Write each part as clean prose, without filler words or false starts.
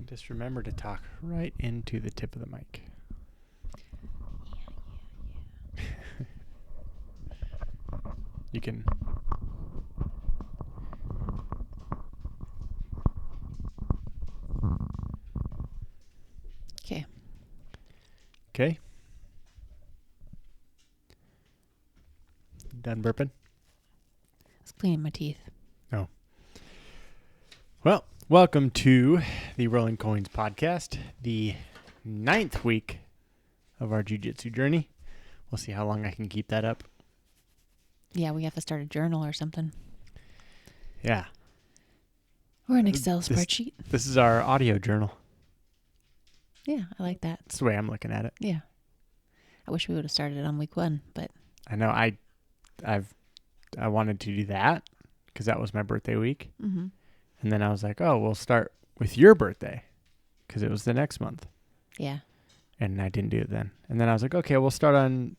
Just remember to talk right into the tip of the mic. You can. Okay. Okay. Done burping? I was cleaning my teeth. Oh. Well, welcome to the Rolling Coynes Podcast, the 9th week of our jiu-jitsu journey. We'll see how long I can keep that up. Yeah, we have to start a journal or something. Yeah. Or an Excel spreadsheet. This is our audio journal. Yeah, I like that. That's the way I'm looking at it. Yeah. I wish we would have started it on week 1, but... I know I wanted to do that because that was my birthday week. Mm-hmm. And then I was like, oh, we'll start with your birthday because it was the next month. Yeah. And I didn't do it then. And then I was like, okay, we'll start on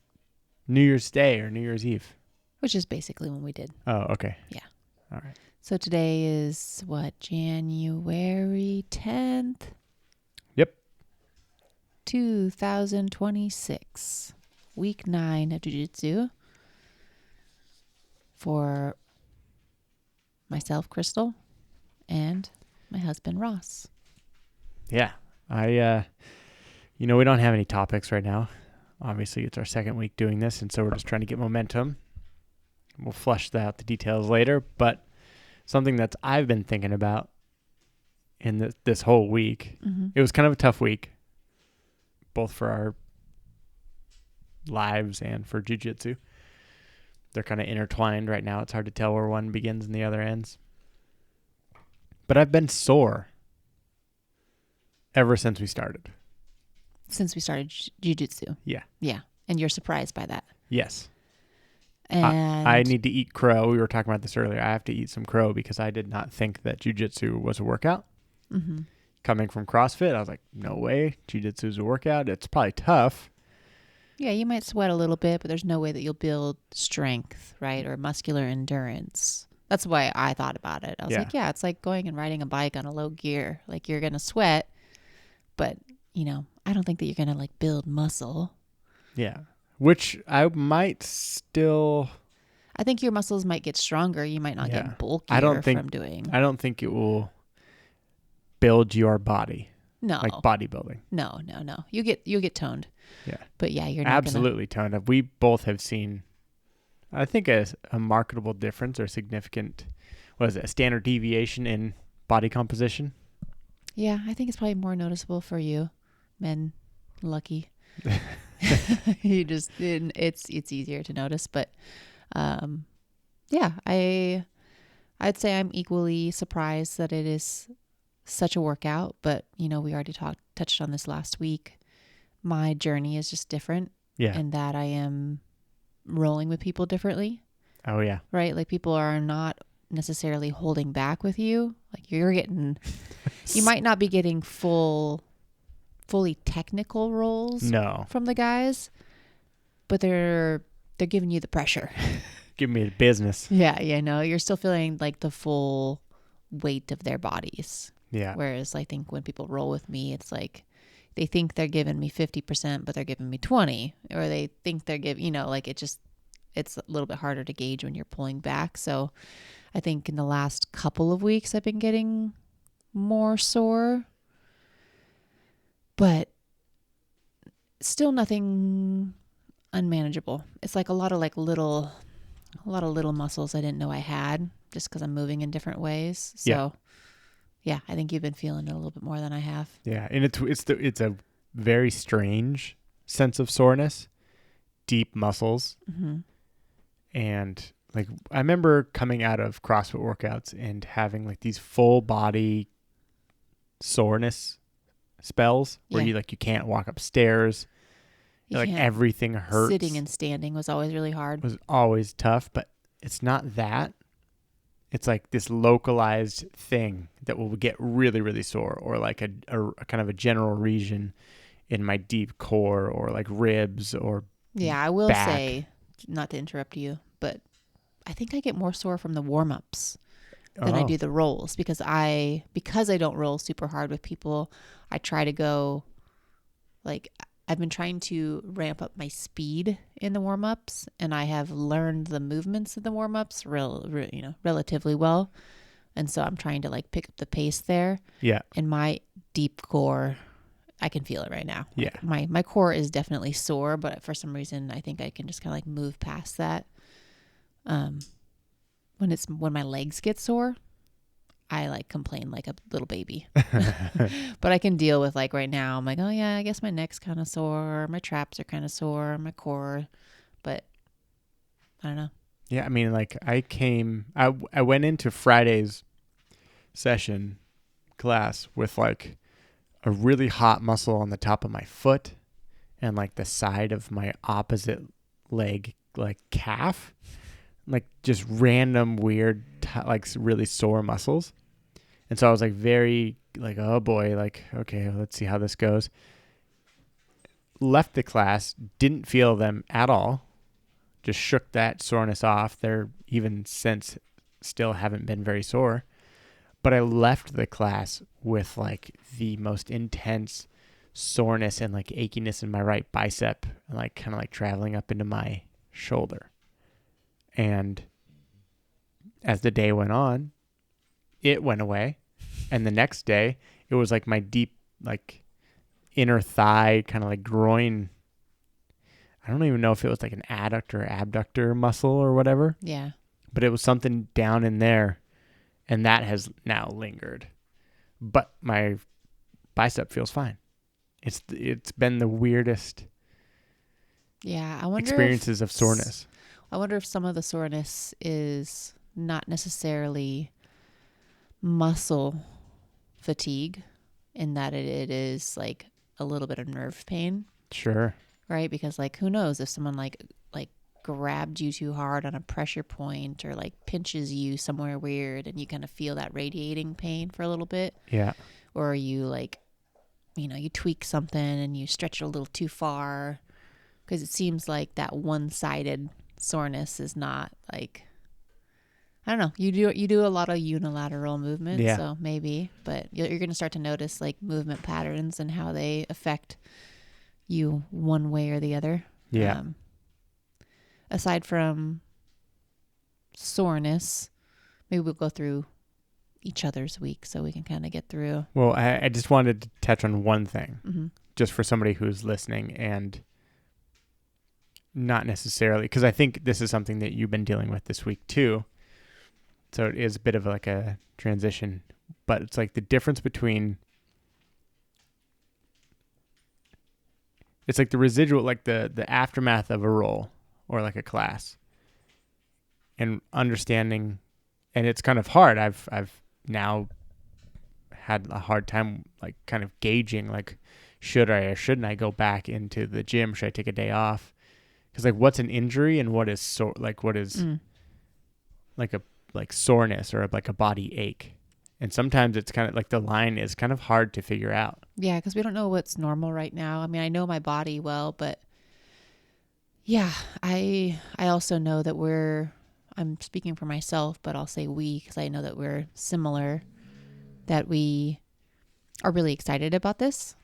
New Year's Day or New Year's Eve. Which is basically when we did. Oh, okay. Yeah. All right. So today is, January 10th? Yep. 2026. Week 9 of Jiu-Jitsu. For myself, Krystal, and my husband, Ross. Yeah. We don't have any topics right now. Obviously, it's our second week doing this, and so we're just trying to get momentum. We'll flesh out the details later, but something that I've been thinking about in this whole week, It was kind of a tough week, both for our lives and for jiu-jitsu. They're kind of intertwined right now. It's hard to tell where one begins and the other ends. But I've been sore ever since we started. Since we started jiu-jitsu. Yeah. Yeah. And you're surprised by that. Yes. And I need to eat crow. We were talking about this earlier. I have to eat some crow because I did not think that jiu-jitsu was a workout. Mm-hmm. Coming from CrossFit, I was like, no way. Jiu-jitsu is a workout. It's probably tough. Yeah, you might sweat a little bit, but there's no way that you'll build strength, right? Or muscular endurance. That's why I thought about it. I was like, yeah, it's like going and riding a bike on a low gear. Like, you're going to sweat, but, I don't think that you're going to, like, build muscle. Yeah. Which I might still... I think your muscles might get stronger. You might not get bulkier from doing... I don't think it will build your body. No. Like bodybuilding. No. You'll get toned. Yeah. But yeah, you're not absolutely toned up. We both have seen, I think, a marketable difference or significant, a standard deviation in body composition? Yeah, I think it's probably more noticeable for you, men. Lucky. It's easier to notice, but yeah, I'd say I'm equally surprised that it is such a workout, but we already touched on this last week. My journey is just different. Yeah. And that I am rolling with people differently. Oh yeah. Right? Like, people are not necessarily holding back with you. Like, you're getting, you might not be getting fully technical rolls from the guys, but they're giving you the pressure. Giving me the business. Yeah. You're still feeling like the full weight of their bodies. Yeah. Whereas I think when people roll with me, it's like they think they're giving me 50%, but they're giving me 20, or they think they're giving, it's a little bit harder to gauge when you're pulling back. So I think in the last couple of weeks, I've been getting more sore, but still nothing unmanageable. It's like a lot of little muscles I didn't know I had just because I'm moving in different ways. So yeah, I think you've been feeling it a little bit more than I have. Yeah, and it's a very strange sense of soreness, deep muscles, and like I remember coming out of CrossFit workouts and having like these full body soreness spells where you can't walk upstairs, everything hurts. Sitting and standing was always really hard. It was always tough, but it's not that. It's like this localized thing that will get really, really sore, or like a kind of a general region in my deep core, or like ribs or I will back. say, not to interrupt you, but I think I get more sore from the warm-ups. than I do the rolls, because I don't roll super hard with people. I try to go, like, I've been trying to ramp up my speed in the warm-ups, and I have learned the movements of the warm-ups relatively well. And so I'm trying to like pick up the pace there. Yeah. And my deep core, I can feel it right now. Yeah. Like my core is definitely sore, but for some reason I think I can just kind of like move past that. When my legs get sore, I like complain like a little baby. But I can deal with, like, right now I'm like, oh yeah, I guess my neck's kind of sore, my traps are kind of sore, my core, but I don't know. Yeah, I mean, like, I went into Friday's session class with like a really hot muscle on the top of my foot and like the side of my opposite leg, like calf, like just random weird, like really sore muscles. And so I was like very like, oh boy, like, okay, let's see how this goes. Left the class, didn't feel them at all. Just shook that soreness off. They're even since still haven't been very sore. But I left the class with like the most intense soreness and like achiness in my right bicep, and like kind of like traveling up into my shoulder. And as the day went on, it went away. And the next day, it was like my deep, like inner thigh, kind of like groin. I don't even know if it was like an adductor or abductor muscle or whatever. Yeah. But it was something down in there, and that has now lingered. But my bicep feels fine. It's been the weirdest experiences of soreness. I wonder if some of the soreness is not necessarily muscle fatigue, in that it is like a little bit of nerve pain. Sure. Right? Because like, who knows if someone like grabbed you too hard on a pressure point, or like pinches you somewhere weird and you kind of feel that radiating pain for a little bit. Yeah. Or you like, you tweak something and you stretch it a little too far, because it seems like that one-sided soreness is not like, I don't know. You do a lot of unilateral movement, yeah. So maybe, but you're going to start to notice like movement patterns and how they affect you one way or the other. Yeah. Aside from soreness, maybe we'll go through each other's week so we can kind of get through. Well, I just wanted to touch on one thing, Mm-hmm. just for somebody who's listening, and not necessarily, because I think this is something that you've been dealing with this week too. So it is a bit of like a transition, but it's like the difference between, it's like the residual, like the aftermath of a roll or like a class, and understanding, and it's kind of hard. I've now had a hard time like kind of gauging, like, should I or shouldn't I go back into the gym? Should I take a day off? Because like, what's an injury and what is like soreness or like a body ache? And sometimes it's kind of like the line is kind of hard to figure out. Yeah, because we don't know what's normal right now. I mean, I know my body well, but yeah, I also know that I'm speaking for myself, but I'll say we, because I know that we're similar, that we are really excited about this.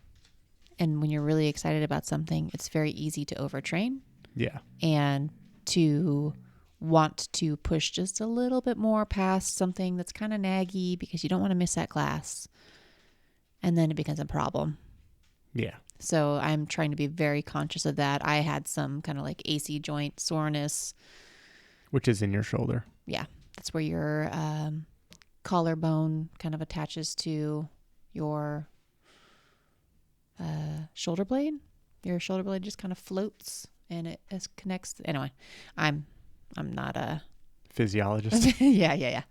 And when you're really excited about something, it's very easy to overtrain. Yeah. And to want to push just a little bit more past something that's kind of naggy because you don't want to miss that class. And then it becomes a problem. Yeah. So I'm trying to be very conscious of that. I had some kind of like AC joint soreness. Which is in your shoulder. Yeah. That's where your collarbone kind of attaches to your shoulder blade. Your shoulder blade just kind of floats and it connects. Anyway, I'm not a physiologist. Yeah.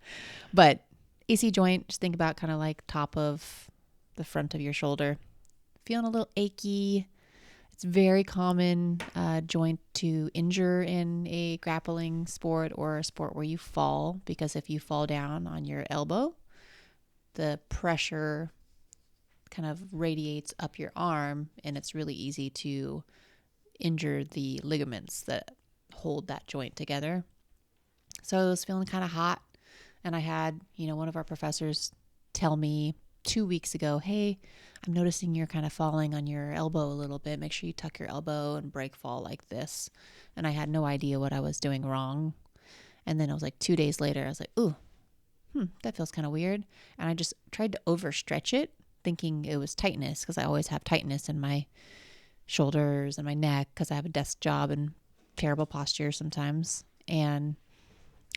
But AC joint, just think about kind of like top of the front of your shoulder. Feeling a little achy. It's very common joint to injure in a grappling sport or a sport where you fall, because if you fall down on your elbow, the pressure kind of radiates up your arm, and it's really easy to injure the ligaments that hold that joint together. So I was feeling kind of hot, And I had, one of our professors tell me 2 weeks ago, hey, I'm noticing you're kind of falling on your elbow a little bit. Make sure you tuck your elbow and break fall like this. And I had no idea what I was doing wrong. And then it was like 2 days later, I was like, ooh, that feels kind of weird. And I just tried to overstretch it, thinking it was tightness, because I always have tightness in my shoulders and my neck because I have a desk job and terrible posture sometimes. And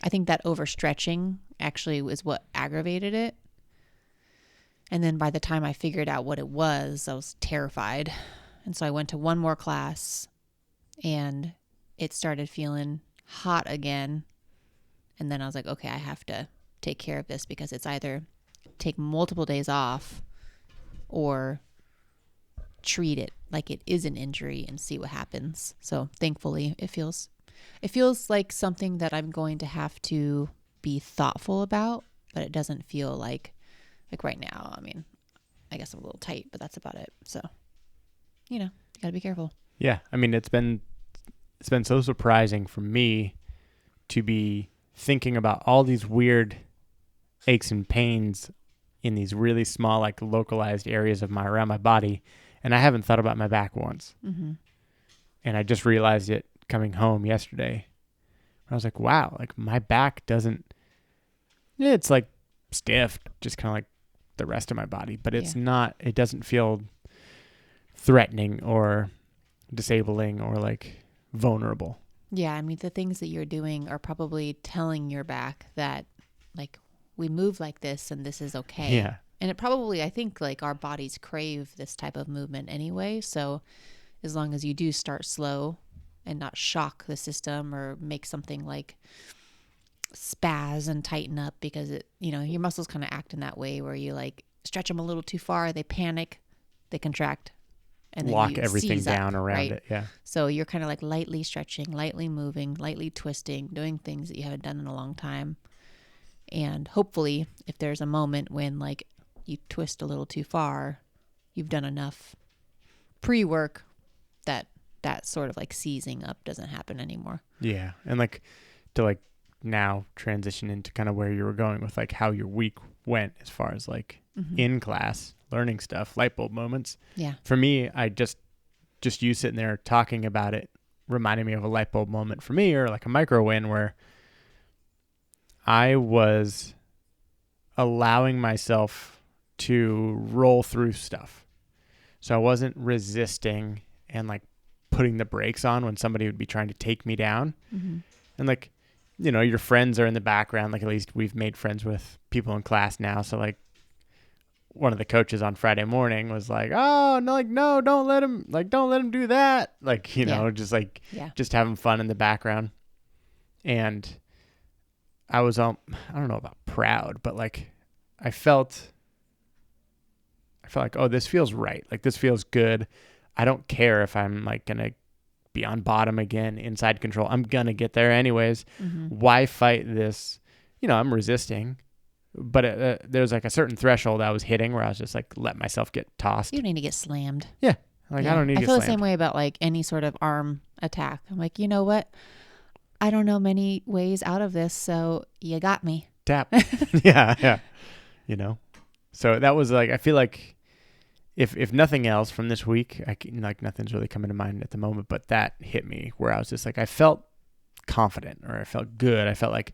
I think that overstretching actually was what aggravated it. And then by the time I figured out what it was, I was terrified. And so I went to one more class and it started feeling hot again. And then I was like, okay, I have to take care of this, because it's either take multiple days off or treat it like it is an injury and see what happens. So thankfully it feels like something that I'm going to have to be thoughtful about, but it doesn't feel like right now. I mean, I guess I'm a little tight, but that's about it. So, you gotta be careful. Yeah. I mean, it's been so surprising for me to be thinking about all these weird aches and pains in these really small, like localized areas around my body. And I haven't thought about my back once. Mm-hmm. And I just realized it coming home yesterday. I was like, wow, like my back it's like stiff, just kind of like the rest of my body, but it's not, it doesn't feel threatening or disabling or like vulnerable. Yeah. I mean, the things that you're doing are probably telling your back that like we move like this and this is okay. Yeah. And it probably, I think like our bodies crave this type of movement anyway. So as long as you do start slow and not shock the system or make something like spaz and tighten up, because it, your muscles kind of act in that way where you like stretch them a little too far, they panic, they contract, and then lock you everything seize down up, around right? it. Yeah. So you're kind of like lightly stretching, lightly moving, lightly twisting, doing things that you haven't done in a long time. And hopefully if there's a moment when like you twist a little too far, you've done enough pre-work that sort of like seizing up doesn't happen anymore. Yeah. And like to like now transition into kind of where you were going with like how your week went as far as like in class, learning stuff, light bulb moments. Yeah. For me, I just you sitting there talking about it reminded me of a light bulb moment for me, or like a micro win where I was allowing myself to roll through stuff. So I wasn't resisting and like putting the brakes on when somebody would be trying to take me down. Mm-hmm. And like, your friends are in the background. Like at least we've made friends with people in class now. So like one of the coaches on Friday morning was like, oh, no, like, no, don't let him do that. Like, just like, just having fun in the background. And I was, I don't know about proud, but like I felt like, oh, this feels right. Like this feels good. I don't care if I'm like going to be on bottom again, inside control. I'm going to get there anyways. Mm-hmm. Why fight this? I'm resisting, but there's like a certain threshold I was hitting where I was just like, let myself get tossed. You don't need to get slammed. Yeah. Like I don't need to get slammed. I feel the same way about like any sort of arm attack. I'm like, you know what? I don't know many ways out of this. So you got me. Tap. Yeah. So that was like, I feel like, if nothing else from this week, nothing's really coming to mind at the moment, but that hit me where I was just like, I felt confident, or I felt good. I felt like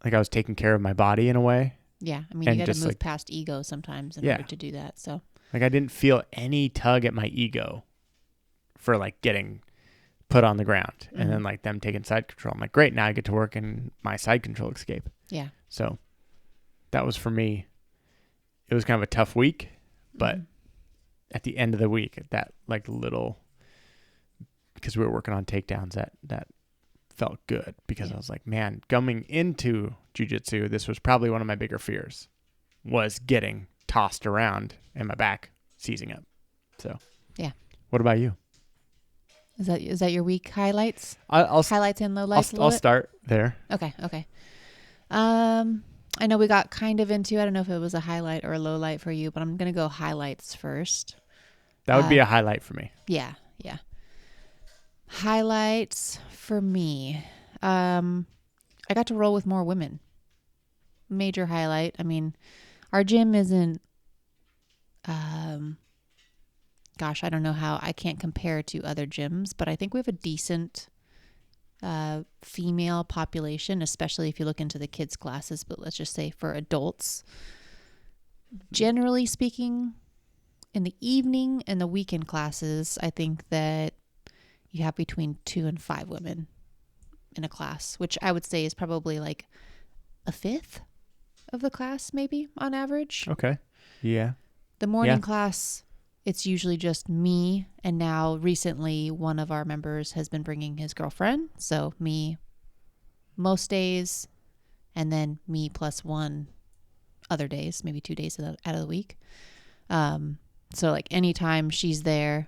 I was taking care of my body in a way. Yeah. I mean, you got to move past ego sometimes in order to do that. So like, I didn't feel any tug at my ego for like getting put on the ground and then like them taking side control. I'm like, great. Now I get to work in my side control escape. Yeah. So that was for me. It was kind of a tough week. But at the end of the week, that like little, because we were working on takedowns, that felt good, because I was like, man, coming into jiu-jitsu, this was probably one of my bigger fears, was getting tossed around and my back seizing up. So yeah. What about you? Is that your week highlights? Highlights and lowlights? I'll start there. Okay. I know we got kind of into, I don't know if it was a highlight or a low light for you, but I'm going to go highlights first. That would be a highlight for me. Yeah. Highlights for me. I got to roll with more women. major highlight. I mean, our gym isn't, gosh, I don't know how, I can't compare to other gyms, but I think we have a decent female population, especially if you look into the kids classes, but let's just say for adults, generally speaking, in the evening and the weekend classes, I think that you have between 2 and 5 women in a class, which I would say is probably like a fifth of the class, maybe on average. Okay. Yeah. The morning class, it's usually just me. And now recently, one of our members has been bringing his girlfriend. So me most days, and then me plus one other days, maybe 2 days out of the week. So like anytime she's there,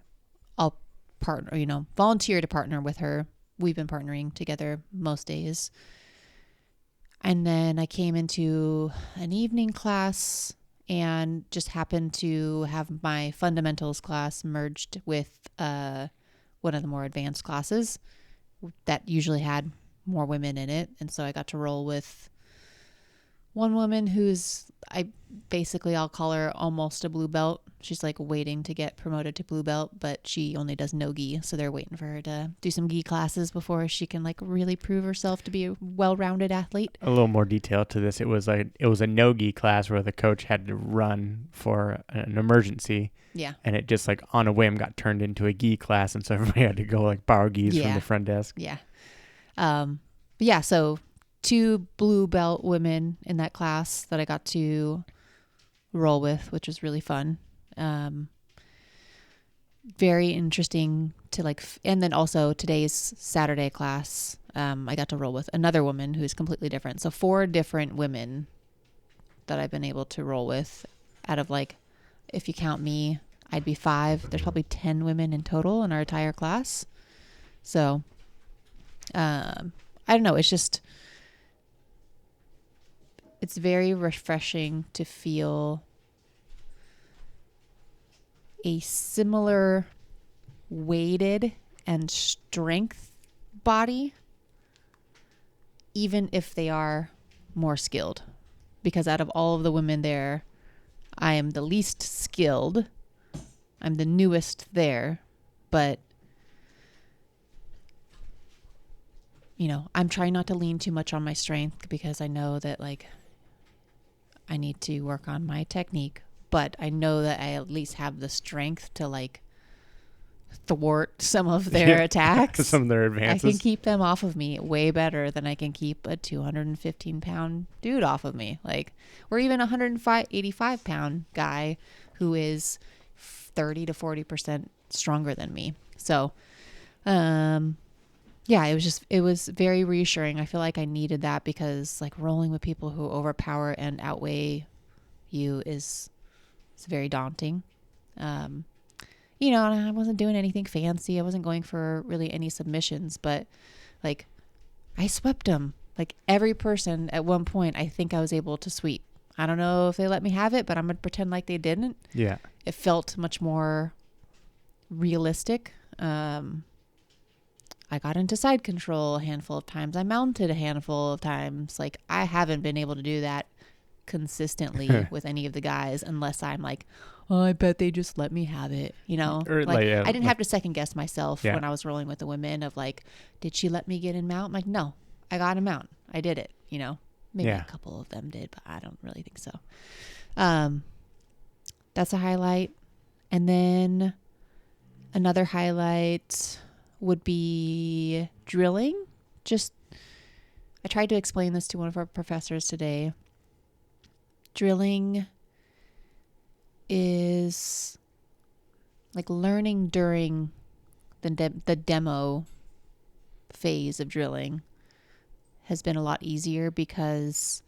I'll partner, volunteer to partner with her. We've been partnering together most days. And then I came into an evening class and just happened to have my fundamentals class merged with one of the more advanced classes that usually had more women in it. And so I got to roll with one woman I'll call her almost a blue belt. She's like waiting to get promoted to blue belt, but she only does no gi. So they're waiting for her to do some gi classes before she can like really prove herself to be a well-rounded athlete. A little more detail to this. It was a no gi class where the coach had to run for an emergency. Yeah. And it just like on a whim got turned into a gi class. And so everybody had to go like borrow gis from the front desk. Yeah. So 2 blue belt women in that class that I got to roll with, which was really fun. Very interesting to and then also today's Saturday class, I got to roll with another woman who's completely different. So 4 different women that I've been able to roll with out of if you count me, I'd be 5. There's probably 10 women in total in our entire class. So, I don't know. It's very refreshing to feel a similar weighted and strength body, even if they are more skilled. Because out of all of the women there, I am the least skilled. I'm the newest there, but I'm trying not to lean too much on my strength because I know that I need to work on my technique, but I know that I at least have the strength to thwart some of their attacks. Some of their advances. I can keep them off of me way better than I can keep a 215-pound dude off of me. Or even a 185-pound guy who is 30 to 40% stronger than me. So, it was very reassuring. I feel like I needed that because rolling with people who overpower and outweigh you it's very daunting. And I wasn't doing anything fancy. I wasn't going for really any submissions, but I swept them. Every person at one point, I think I was able to sweep. I don't know if they let me have it, but I'm going to pretend like they didn't. Yeah. It felt much more realistic. I got into side control a handful of times. I mounted a handful of times. I haven't been able to do that consistently with any of the guys unless I'm oh, I bet they just let me have it. Or I didn't have to second guess myself when I was rolling with the women of did she let me get in mount? I'm no, I got in mount. I did it, Maybe a couple of them did, but I don't really think so. That's a highlight. And then another highlight would be drilling. I tried to explain this to one of our professors today. Drilling is learning during the demo phase of drilling has been a lot easier because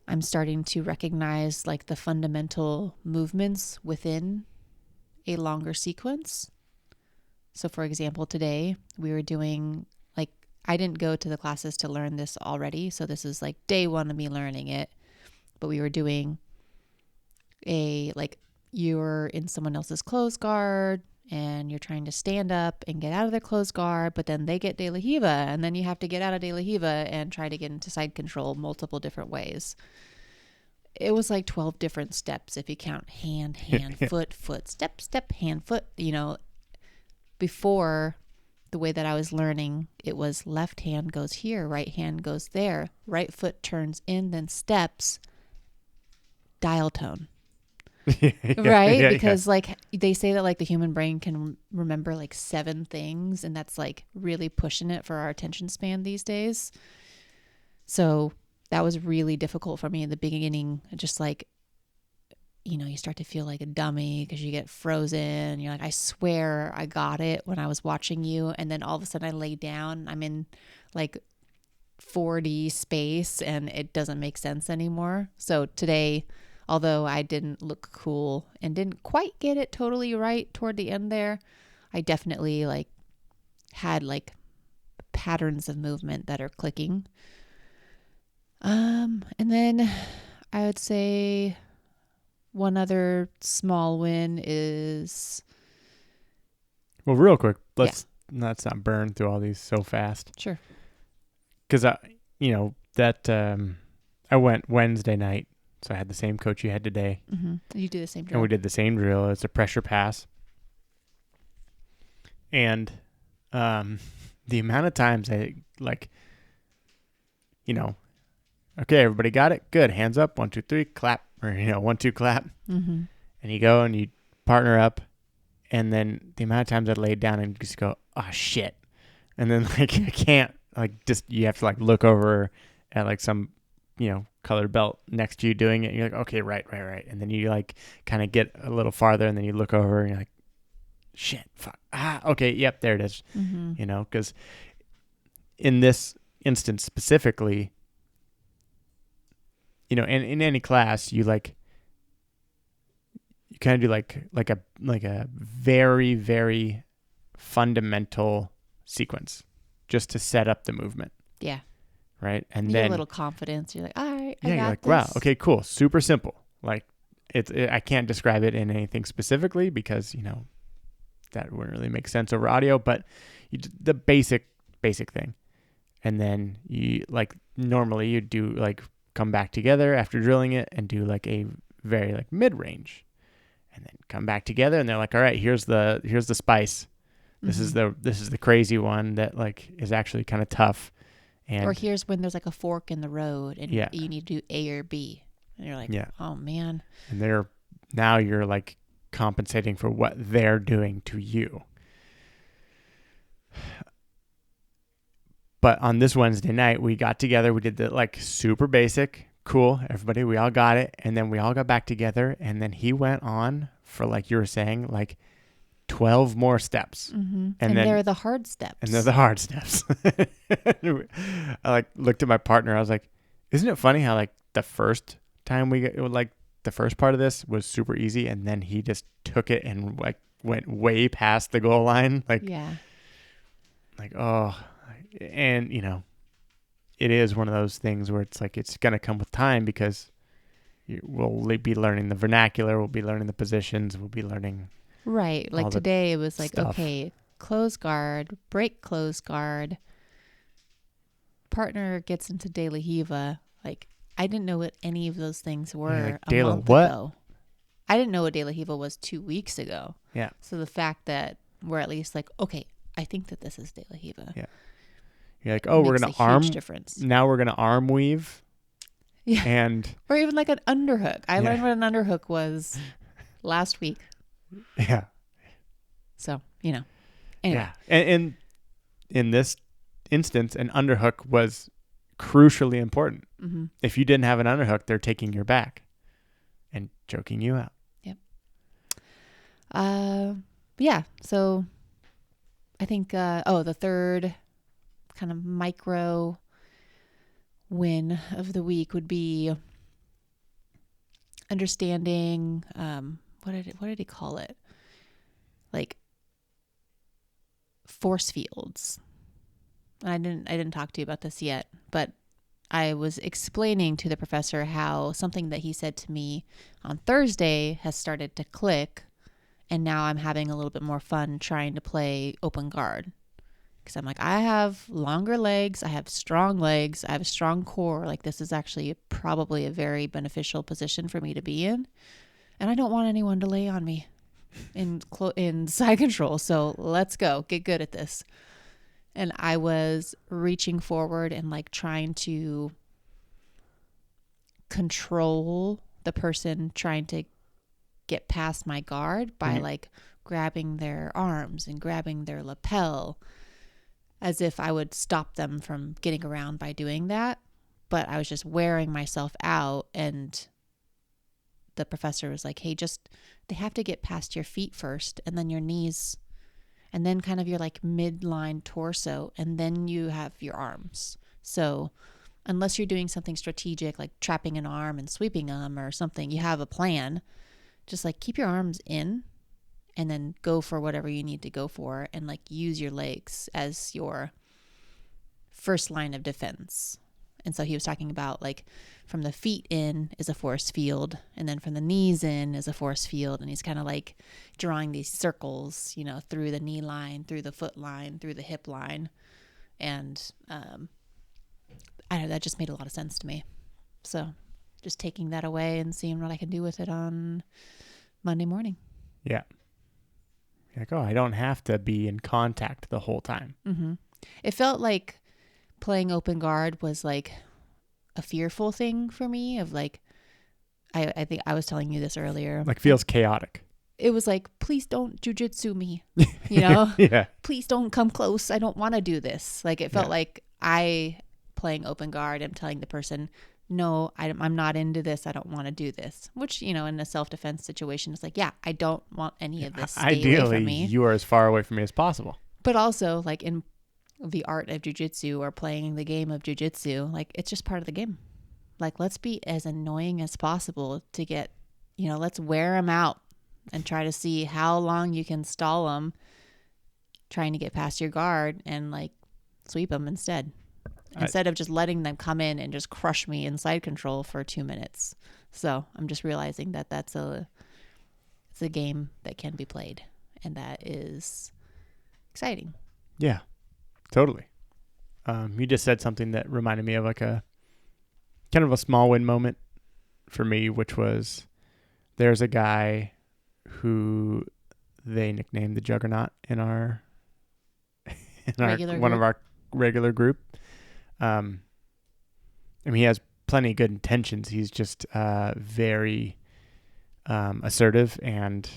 I'm starting to recognize the fundamental movements within a longer sequence. So for example, today we were doing I didn't go to the classes to learn this already. So this is day 1 of me learning it, but we were doing you're in someone else's close guard and you're trying to stand up and get out of their closed guard, but then they get De La Riva, and then you have to get out of De La Riva and try to get into side control multiple different ways. It was like 12 different steps if you count hand, foot, foot, step, step, hand, foot. Before, the way that I was learning, it was left hand goes here, right hand goes there, right foot turns in, then steps, dial tone. Right? Because like they say that like the human brain can remember like 7 things, and that's like really pushing it for our attention span these days. So that was really difficult for me in the beginning. Just like, you start to feel like a dummy because you get frozen. You're like, I swear I got it when I was watching you. And then all of a sudden I lay down. I'm in like 4D space and it doesn't make sense anymore. So today, although I didn't look cool and didn't quite get it totally right toward the end there, I definitely like had like patterns of movement that are clicking. And then I would say one other small win is... Well, real quick, let's not burn through all these so fast. Sure. Because, I went Wednesday night, so I had the same coach you had today. Mm-hmm. You do the same drill. And we did the same drill. It's a pressure pass. And the amount of times I, like, okay, everybody got it? Good. Hands up. 1, 2, 3, clap. Or, 1, 2, clap. Mm-hmm. And you go and you partner up. And then the amount of times I laid down and just go, oh, shit. And then, like, I can't, like, just, you have to, like, look over at, like, some, colored belt next to you doing it. And you're like, okay, right. And then you, like, kind of get a little farther and then you look over and you're like, shit, fuck. Okay, yep, there it is. Mm-hmm. Because in this instance specifically, in any class, you kind of do like a very, very fundamental sequence just to set up the movement. Yeah. Right. And you then get a little confidence. You're like, all right, I you're got like, this. wow, okay, cool. Super simple. Like I can't describe it in anything specifically because, that wouldn't really make sense over audio, but the basic thing. And then you normally you do come back together after drilling it and do a very mid-range, and then come back together and they're like, all right, here's the spice. This Mm-hmm. is the crazy one that is actually kind of tough. And or here's when there's a fork in the road and Yeah. you need to do A or B. And you're like, Yeah. oh man. And you're compensating for what they're doing to you. But on this Wednesday night, we got together. We did the super basic, cool. Everybody, we all got it. And then we all got back together. And then he went on for, you were saying, 12 more steps. Mm-hmm. And then, they're the hard steps. And they're the hard steps. I looked at my partner. I was like, isn't it funny how the first time the first part of this was super easy. And then he just took it and went way past the goal line. Yeah. Oh, and it is one of those things where it's it's going to come with time because we'll be learning the vernacular. We'll be learning the positions. We'll be learning. Right. Today it was stuff. Okay, close guard, break close guard. Partner gets into De La Riva. I didn't know what any of those things were a month ago. I didn't know what De La Riva was 2 weeks ago. Yeah. So the fact that we're at least okay, I think that this is De La Riva. Yeah. You're like, oh, we're going to arm. Difference. Now we're going to arm weave. Yeah. And. Or even an underhook. I learned what an underhook was last week. Yeah. So, Anyway. Yeah. And in this instance, an underhook was crucially important. Mm-hmm. If you didn't have an underhook, they're taking your back and choking you out. Yep. Yeah. So I think, the third kind of micro win of the week would be understanding, what did he call it? Force fields. I didn't talk to you about this yet, but I was explaining to the professor how something that he said to me on Thursday has started to click, And now I'm having a little bit more fun trying to play open guard. Because I'm like, I have longer legs. I have strong legs. I have a strong core. Like, this is actually probably a very beneficial position for me to be in. And I don't want anyone to lay on me in side control. So let's go. Get good at this. And I was reaching forward and like trying to control the person trying to get past my guard by like grabbing their arms and grabbing their lapel, as if I would stop them from getting around by doing that. But I was just wearing myself out, and the professor was like, hey, they have to get past your feet first, and then your knees, and then kind of your like midline torso, and then you have your arms. So unless you're doing something strategic, like trapping an arm and sweeping them or something, you have a plan, just like keep your arms in and then go for whatever you need to go for, and like use your legs as your first line of defense. And so he was talking about like from the feet in is a force field, and then from the knees in is a force field. And he's kind of like drawing these circles, you know, through the knee line, through the foot line, through the hip line. And I don't know, that just made a lot of sense to me. So just taking that away and seeing what I can do with it on Monday morning. Yeah. Like, oh, I don't have to be in contact the whole time. Mm-hmm. It felt like playing open guard was like a fearful thing for me of like, I think I was telling you this earlier. Like feels chaotic. It was like, please don't jujitsu me, you know? Yeah. Please don't come close. I don't want to do this. Like it felt like playing open guard, I'm telling the person, no, I'm not into this. I don't want to do this. Which, you know, in a self-defense situation, it's like, yeah, I don't want any of this. Stay Ideally, away from me. you are as far away from me as possible. But also, like in the art of jiu-jitsu or playing the game of jiu-jitsu, like it's just part of the game. Like, let's be as annoying as possible to get, you know, let's wear them out and try to see how long you can stall them trying to get past your guard and like sweep them instead of just letting them come in and just crush me in side control for 2 minutes. So I'm just realizing that it's a game that can be played, and that is exciting. Yeah, totally. You just said something that reminded me of like a kind of a small win moment for me, which was there's a guy who they nicknamed the Juggernaut in our one of our regular group. I mean, he has plenty of good intentions. He's just very assertive and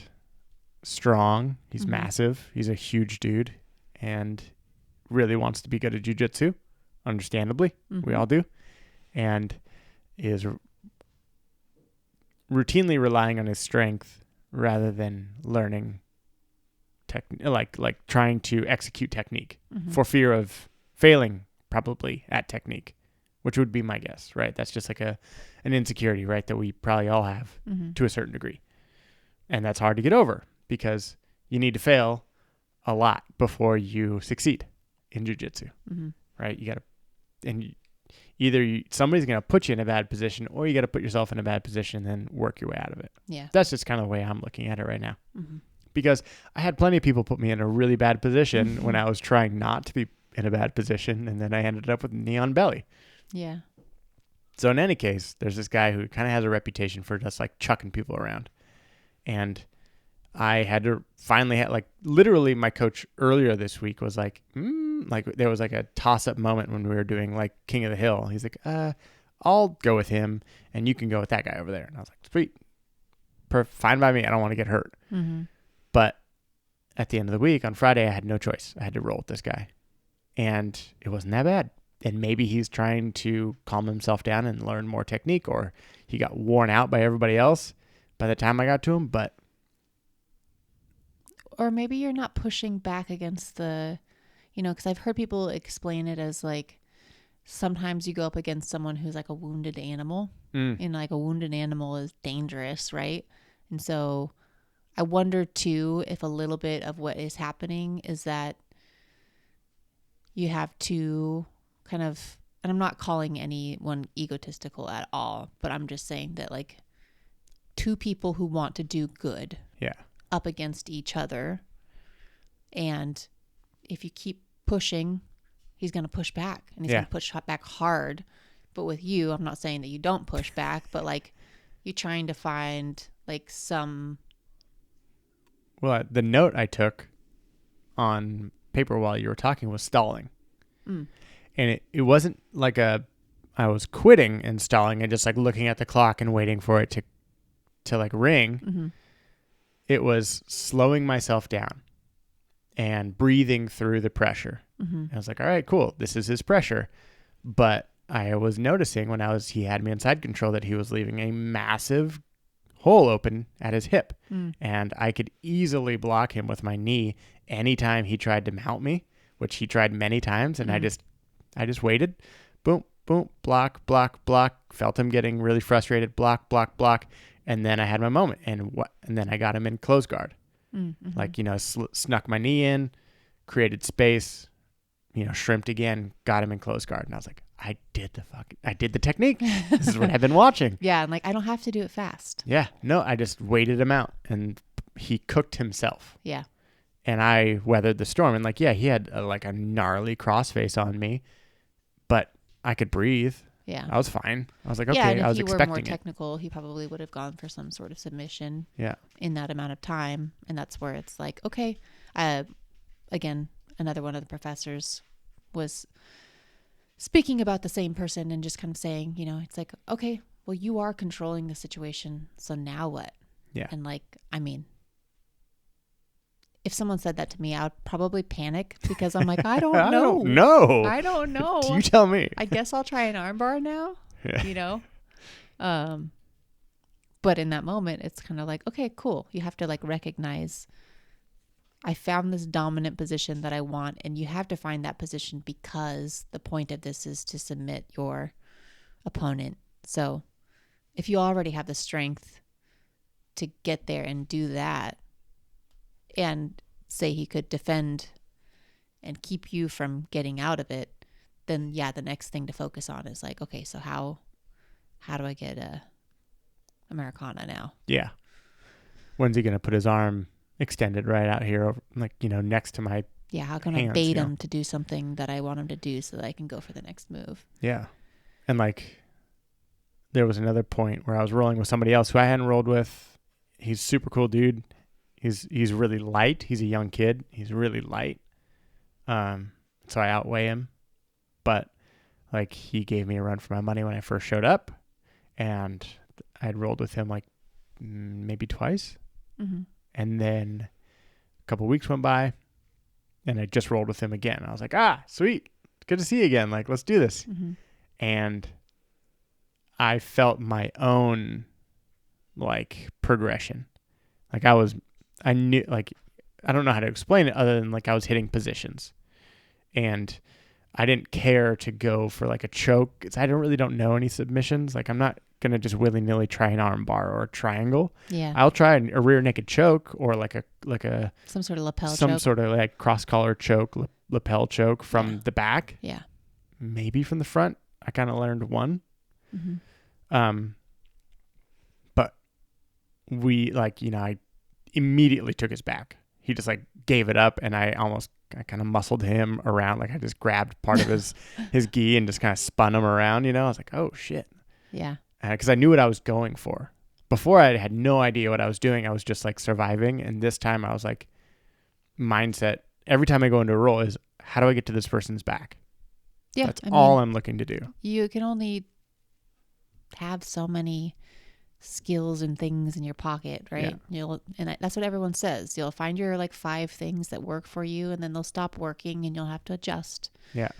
strong. He's massive. He's a huge dude and really wants to be good at jiu-jitsu, understandably. We all do. And is routinely relying on his strength rather than learning like trying to execute technique for fear of failing probably at technique, which would be my guess, right? That's just like an insecurity, right, that we probably all have to a certain degree. And that's hard to get over because you need to fail a lot before you succeed in jiu-jitsu, right? You got to, and somebody's going to put you in a bad position, or you got to put yourself in a bad position and then work your way out of it. Yeah. That's just kind of the way I'm looking at it right now. Because I had plenty of people put me in a really bad position when I was trying not to be in a bad position, and then I ended up with a knee on belly. Yeah. So in any case, there's this guy who kind of has a reputation for just like chucking people around. And I had to finally literally my coach earlier this week was like, like there was like a toss-up moment when we were doing like King of the Hill. He's like, I'll go with him and you can go with that guy over there. And I was like, sweet. Fine by me. I don't want to get hurt. But at the end of the week on Friday, I had no choice. I had to roll with this guy. And it wasn't that bad. And maybe he's trying to calm himself down and learn more technique, or he got worn out by everybody else by the time I got to him. Or maybe you're not pushing back against the, you know, because I've heard people explain it as like sometimes you go up against someone who's like a wounded animal, and like a wounded animal is dangerous, right? And so I wonder too if a little bit of what is happening is that you have to kind of, and I'm not calling anyone egotistical at all, but I'm just saying that like two people who want to do good up against each other. And if you keep pushing, he's going to push back, and he's going to push back hard. But with you, I'm not saying that you don't push back, but like you're trying to find like some. Well, the note I took on paper while you were talking was stalling. And it wasn't like I was quitting and stalling and just like looking at the clock and waiting for it to like ring. Mm-hmm. It was slowing myself down and breathing through the pressure. Mm-hmm. I was like, all right, cool. This is his pressure. But I was noticing when he had me in side control that he was leaving a massive hole open at his hip. And I could easily block him with my knee anytime he tried to mount me, which he tried many times. And I just waited. Boom, boom, block, block, block. Felt him getting really frustrated. Block, block, block. And then I had my moment. And then I got him in close guard. Mm-hmm. Like, snuck my knee in, created space, shrimped again, got him in close guard. And I was like, I did the technique. This is what I've been watching. Yeah. And like, I don't have to do it fast. Yeah. No, I just waited him out and he cooked himself. Yeah. And I weathered the storm. And like, yeah, he had a gnarly crossface on me, but I could breathe. Yeah. I was fine. I was like, okay, yeah, and if I was he expecting were more technical, he probably would have gone for some sort of submission. Yeah. In that amount of time. And that's where it's like, okay. Again, another one of the professors was speaking about the same person and just kind of saying, it's like, okay, well, you are controlling the situation. So now what? Yeah. And like, I mean, if someone said that to me, I would probably panic because I'm like, I don't know. I don't know. You tell me. I guess I'll try an armbar now, But in that moment, it's kind of like, okay, cool. You have to like recognize I found this dominant position that I want, and you have to find that position because the point of this is to submit your opponent. So if you already have the strength to get there and do that, and say he could defend and keep you from getting out of it, then yeah, the next thing to focus on is like, okay, so how do I get a Americana now? Yeah. When's he going to put his arm extended right out here, over, like, next to my how can hands, I bait him to do something that I want him to do so that I can go for the next move? Yeah. And like, there was another point where I was rolling with somebody else who I hadn't rolled with. He's a super cool dude. He's really light. He's a young kid. He's really light. So I outweigh him. But like, he gave me a run for my money when I first showed up, and I'd rolled with him like maybe twice. Mm-hmm. And then a couple weeks went by, and I just rolled with him again. I was like, sweet. Good to see you again. Like, let's do this. Mm-hmm. And I felt my own like progression. Like I knew, like, I don't know how to explain it other than like I was hitting positions, and I didn't care to go for like a choke. I don't know any submissions. Like, I'm not going to just willy-nilly try an arm bar or a triangle. Yeah. I'll try a rear naked choke or like a some sort of lapel choke. Some sort of like cross collar choke, lapel choke from the back. Yeah. Maybe from the front. I kind of learned one. Mm-hmm. But we I immediately took his back. He just like gave it up, and I kind of muscled him around. Like, I just grabbed part of his gi and just kind of spun him around, I was like, oh shit. Yeah. Because I knew what I was going for. Before, I had no idea what I was doing. I was just like surviving. And this time I was like, mindset, every time I go into a roll is, how do I get to this person's back? Yeah. That's all I'm looking to do. You can only have so many skills and things in your pocket, right? Yeah. That's what everyone says. You'll find your like 5 things that work for you, and then they'll stop working and you'll have to adjust. Yeah.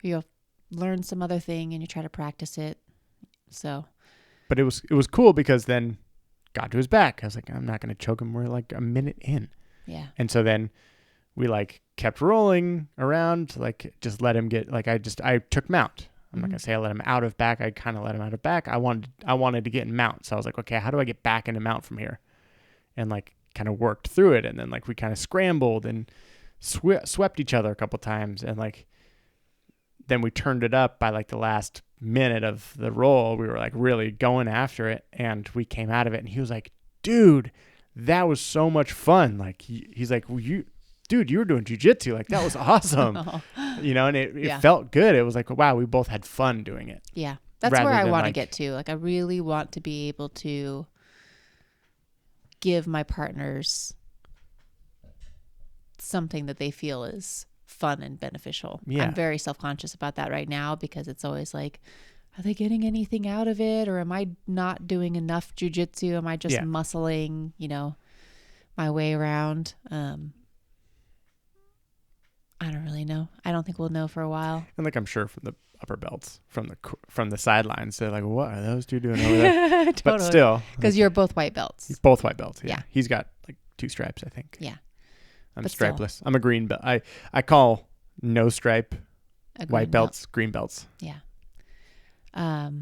You'll learn some other thing and you try to practice it. So, but it was cool because then got to his back. I was like, I'm not going to choke him. We're like a minute in. Yeah. And so then we like kept rolling around, like just let him get, like I took mount. I'm not going to say I let him out of back. I kind of let him out of back. I wanted to get in mount. So I was like, okay, how do I get back into mount from here? And like kind of worked through it. And then like we kind of scrambled and swept each other a couple times. And like, then we turned it up by like the last minute of the roll. We were like really going after it, and we came out of it, and he was like, dude, that was so much fun. Like he's like, well, you were doing jiu-jitsu. Like that was awesome. And it felt good. It was like, wow, we both had fun doing it. Yeah. That's where I want to get to. Like I really want to be able to give my partners something that they feel is fun and beneficial. I'm very self-conscious about that right now because it's always like, are they getting anything out of it? Or am I not doing enough jiu-jitsu? Am I just muscling, my way around? I don't really know. I don't think we'll know for a while. And like, I'm sure from the upper belts, from the sidelines, they're like, what are those two doing over there? Totally. But still. Because you're both white belts. Both white belts. Yeah. He's got like 2 stripes, I think. Yeah. I'm stripeless. Still. I'm a green belt. I call no stripe white belts green belts. Yeah. Well,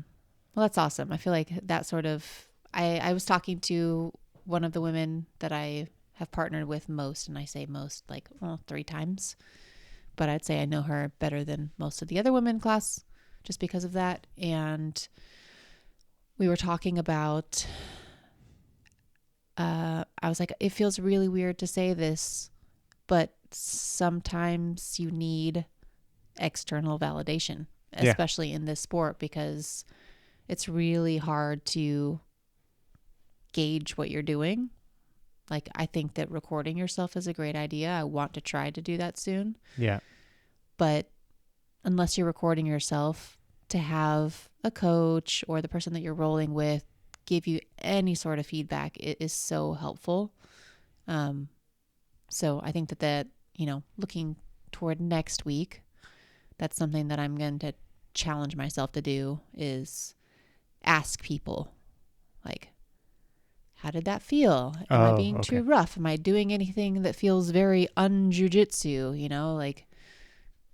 that's awesome. I feel like that sort of, I was talking to one of the women that I have partnered with most, and I say most like 3 times, but I'd say I know her better than most of the other women in class just because of that. And we were talking about, I was like, it feels really weird to say this, but sometimes you need external validation, especially in this sport, because it's really hard to gauge what you're doing. Like, I think that recording yourself is a great idea. I want to try to do that soon. Yeah. But unless you're recording yourself, to have a coach or the person that you're rolling with give you any sort of feedback, it is so helpful. So I think that, looking toward next week, that's something that I'm going to challenge myself to do, is ask people, like, how did that feel? Am I being too rough? Am I doing anything that feels very un-jiu-jitsu? Like,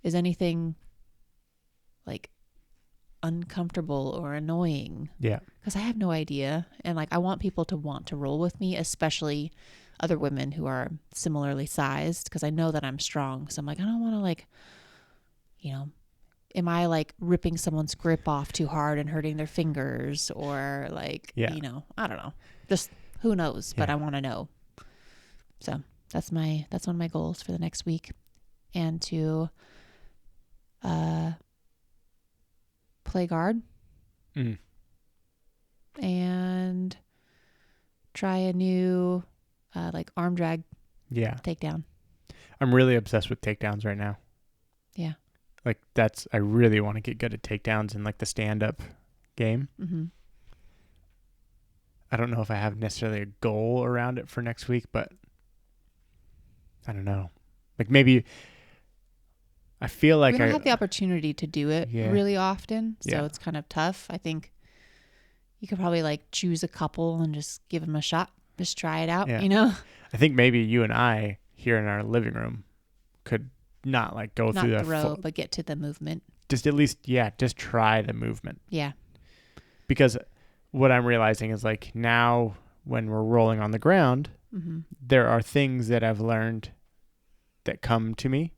is anything like uncomfortable or annoying? Yeah. Because I have no idea. And like, I want people to want to roll with me, especially other women who are similarly sized, because I know that I'm strong. So I'm like, I don't want to like, am I like ripping someone's grip off too hard and hurting their fingers, or like, I don't know. Just who knows, but I want to know. So that's one of my goals for the next week, and to play guard and try a new like arm drag takedown. I'm really obsessed with takedowns right now. Yeah. Like I really want to get good at takedowns in like the stand-up game. Mm-hmm. I don't know if I have necessarily a goal around it for next week, but I don't know. Like maybe I feel like we don't have the opportunity to do it really often, so it's kind of tough. I think you could probably like choose a couple and just give them a shot. Just try it out, I think maybe you and I here in our living room could not like go through the throw, but get to the movement. Just at least, just try the movement. Yeah. Because what I'm realizing is like now when we're rolling on the ground, there are things that I've learned that come to me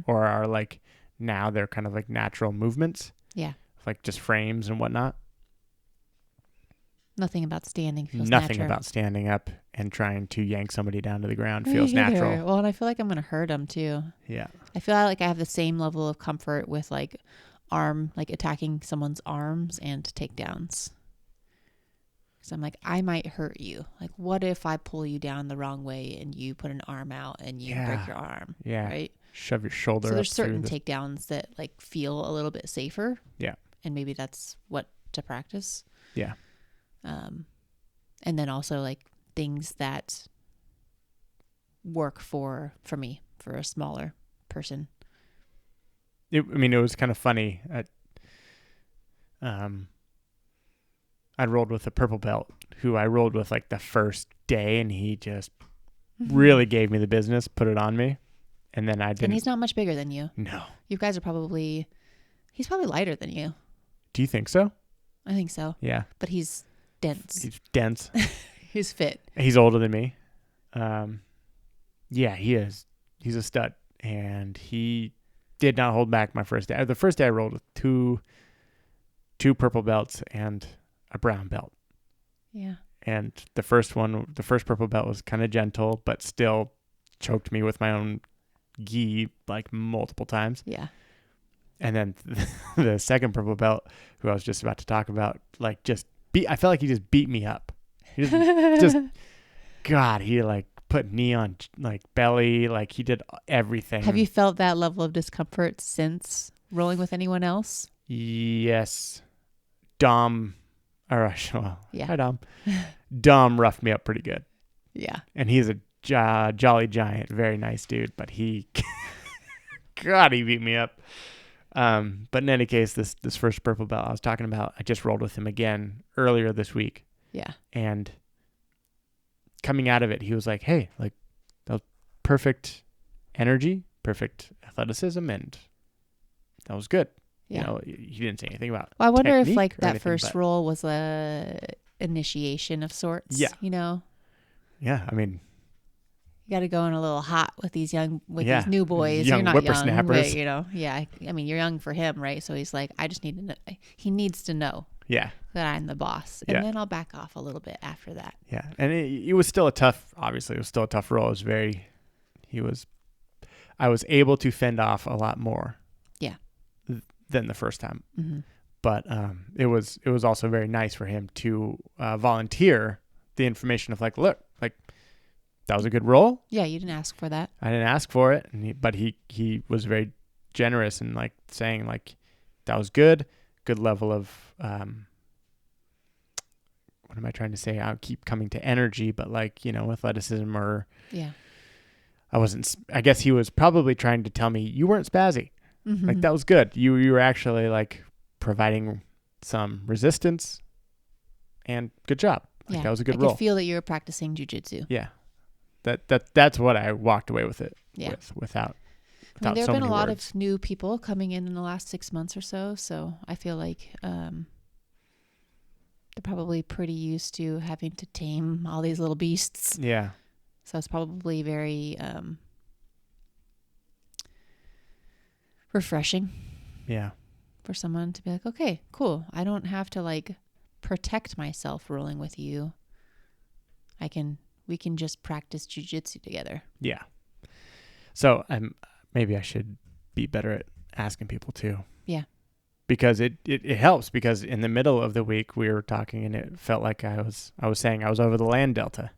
or are like, now they're kind of like natural movements. Yeah. Like just frames and whatnot. Nothing about standing feels natural. Nothing about standing up and trying to yank somebody down to the ground feels natural. Well, and I feel like I'm going to hurt them too. Yeah. I feel like I have the same level of comfort with like attacking someone's arms and takedowns. So I'm like, I might hurt you. Like, what if I pull you down the wrong way and you put an arm out and you break your arm? Yeah. Right? Shove your shoulder up. So there's certain takedowns that like feel a little bit safer. Yeah. And maybe that's what to practice. Yeah. And then also like things that work for me, for a smaller person. It was kind of funny. I rolled with a purple belt who I rolled with like the first day, and he just really gave me the business, put it on me. And then I didn't. And he's not much bigger than you. No. You guys are he's probably lighter than you. Do you think so? I think so. Yeah. But he's dense. He's dense. He's fit. He's older than me. Yeah, he is. He's a stud. And he did not hold back my first day. The first day I rolled with two purple belts and a brown belt. Yeah. And the first purple belt was kind of gentle, but still choked me with my own gi like multiple times. Yeah. And then the second purple belt, who I was just about to talk about, like I felt like he just beat me up. He just God, he like put knee on like belly, like he did everything. Have you felt that level of discomfort since rolling with anyone else? Yes. Dom, well, Yeah. hi Dom. Dom roughed me up pretty good. Yeah. And he's a jolly giant, very nice dude, but God, he beat me up. But in any case, this first purple belt I was talking about, I just rolled with him again earlier this week. Yeah. And coming out of it, he was like, hey, like that was perfect energy, perfect athleticism, and that was good. Yeah. You know, he didn't say anything about Well, I wonder if technique like or that anything, first roll was a initiation of sorts. Yeah. You know? Yeah, I mean, you got to go in a little hot with these Yeah. these new boys. Young You're not young, whippersnappers. but, you know, yeah. I mean, you're young for him, right? So he's like, I just need to know. He needs to know yeah, that I'm the boss. And Yeah. then I'll back off a little bit after that. yeah. And it was still a tough, obviously, it was still a tough roll. I was able to fend off a lot more. Yeah. Than the first time. Mm-hmm. But it was also very nice for him to volunteer the information of like, look, like that was a good roll. Yeah, you didn't ask for that. I didn't ask for it, but he was very generous and like saying like that was good level of what am I trying to say? I'll keep coming to energy, but like, you know, athleticism or Yeah. I guess he was probably trying to tell me you weren't spazzy. Mm-hmm. Like that was good. You were actually like providing some resistance and good job. Like that was a good roll. I could feel that you were practicing jiu-jitsu. Yeah. That's what I walked away with it. Yeah. Without I mean, there so have been many a lot words. of new people coming in the last 6 months or so. So I feel like they're probably pretty used to having to tame all these little beasts. Yeah. So it's probably very refreshing. Yeah. For someone to be like, okay, cool. I don't have to like protect myself rolling with you. We can just practice jiu-jitsu together. Yeah. So maybe I should be better at asking people too. Yeah. Because it helps, because in the middle of the week we were talking and it felt like I was saying I was over the land delta.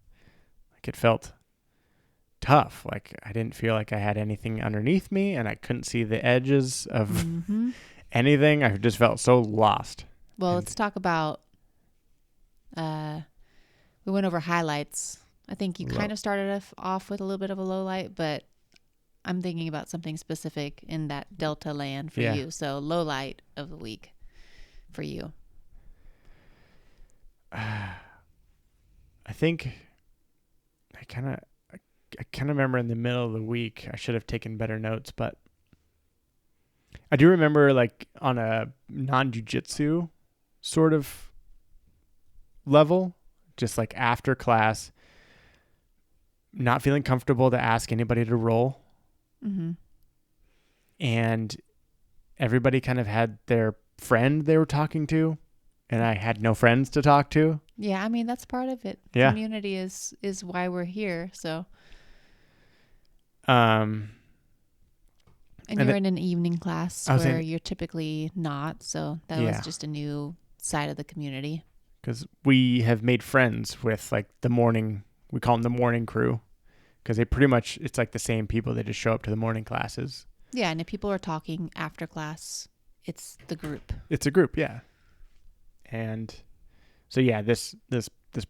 Like it felt tough. Like I didn't feel like I had anything underneath me and I couldn't see the edges of anything. I just felt so lost. Well, let's talk about we went over highlights. I think you kind of started off with a little bit of a low light, but I'm thinking about something specific in that delta land for you. So low light of the week for you. I think I kind of remember in the middle of the week, I should have taken better notes, but I do remember like on a non-jiu-jitsu sort of level, just like after class, not feeling comfortable to ask anybody to roll. Mm-hmm. And everybody kind of had their friend they were talking to, and I had no friends to talk to. Yeah, I mean, that's part of it. Yeah. Community is why we're here. So. And you're in an evening class where you're typically not. So that was just a new side of the community. Because we have made friends with like we call them the morning crew, because they pretty much, it's like the same people that just show up to the morning classes. Yeah, and if people are talking after class, it's the group. It's a group, yeah. And so yeah, this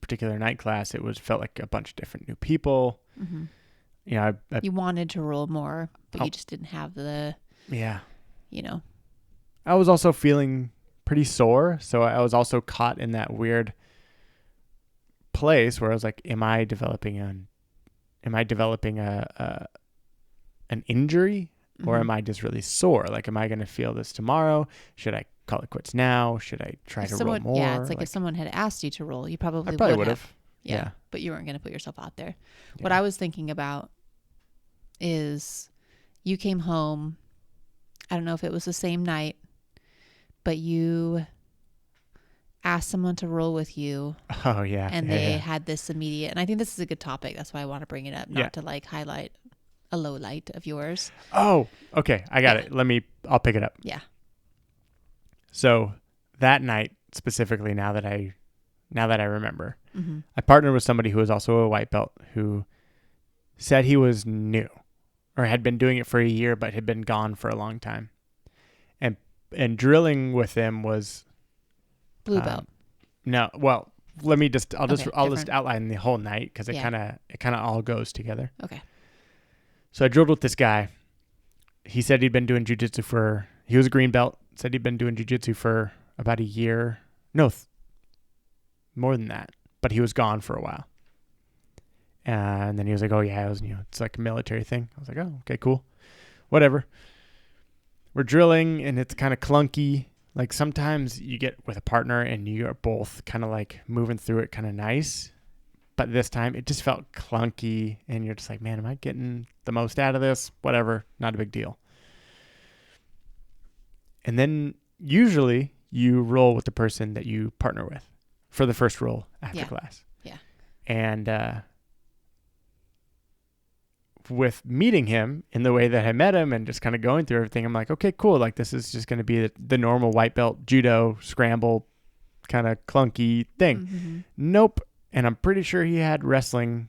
particular night class, felt like a bunch of different new people. Mm-hmm. You know, you wanted to roll more, but you just didn't have the. Yeah. You know. I was also feeling pretty sore, so I was also caught in that weird place where I was like, am I developing an injury, or am I just really sore? Like, am I going to feel this tomorrow? Should I call it quits now? Should I try to roll more? Yeah, it's like if someone had asked you to roll, you probably would have. Yeah, but you weren't going to put yourself out there. Yeah. What I was thinking about is you came home, I don't know if it was the same night, but you ask someone to roll with you. Oh yeah. And yeah, they yeah. had this immediate, and I think this is a good topic. That's why I want to bring it up, not to like highlight a low light of yours. Oh, okay. I got it. I'll pick it up. Yeah. So that night specifically, now that I remember, Mm-hmm. I partnered with somebody who was also a white belt who said he was new or had been doing it for a year, but had been gone for a long time. And drilling with him was Blue belt. No, well, I'll just outline the whole night because it Yeah. kind of all goes together. Okay. So I drilled with this guy. He said he'd been doing jiu-jitsu he was a green belt, said he'd been doing jiu-jitsu for about a year. No, more than that, but he was gone for a while. And then he was like, oh yeah, it's like a military thing. I was like, oh, okay, cool. Whatever. We're drilling and it's kind of clunky. Like sometimes you get with a partner and you are both kind of like moving through it kind of nice. But this time it just felt clunky and you're just like, man, am I getting the most out of this? Whatever. Not a big deal. And then usually you roll with the person that you partner with for the first roll after class. Yeah. And with meeting him in the way that I met him and just kind of going through everything, I'm like, okay, cool. Like this is just going to be the normal white belt judo scramble kind of clunky thing. Mm-hmm. Nope. And I'm pretty sure he had wrestling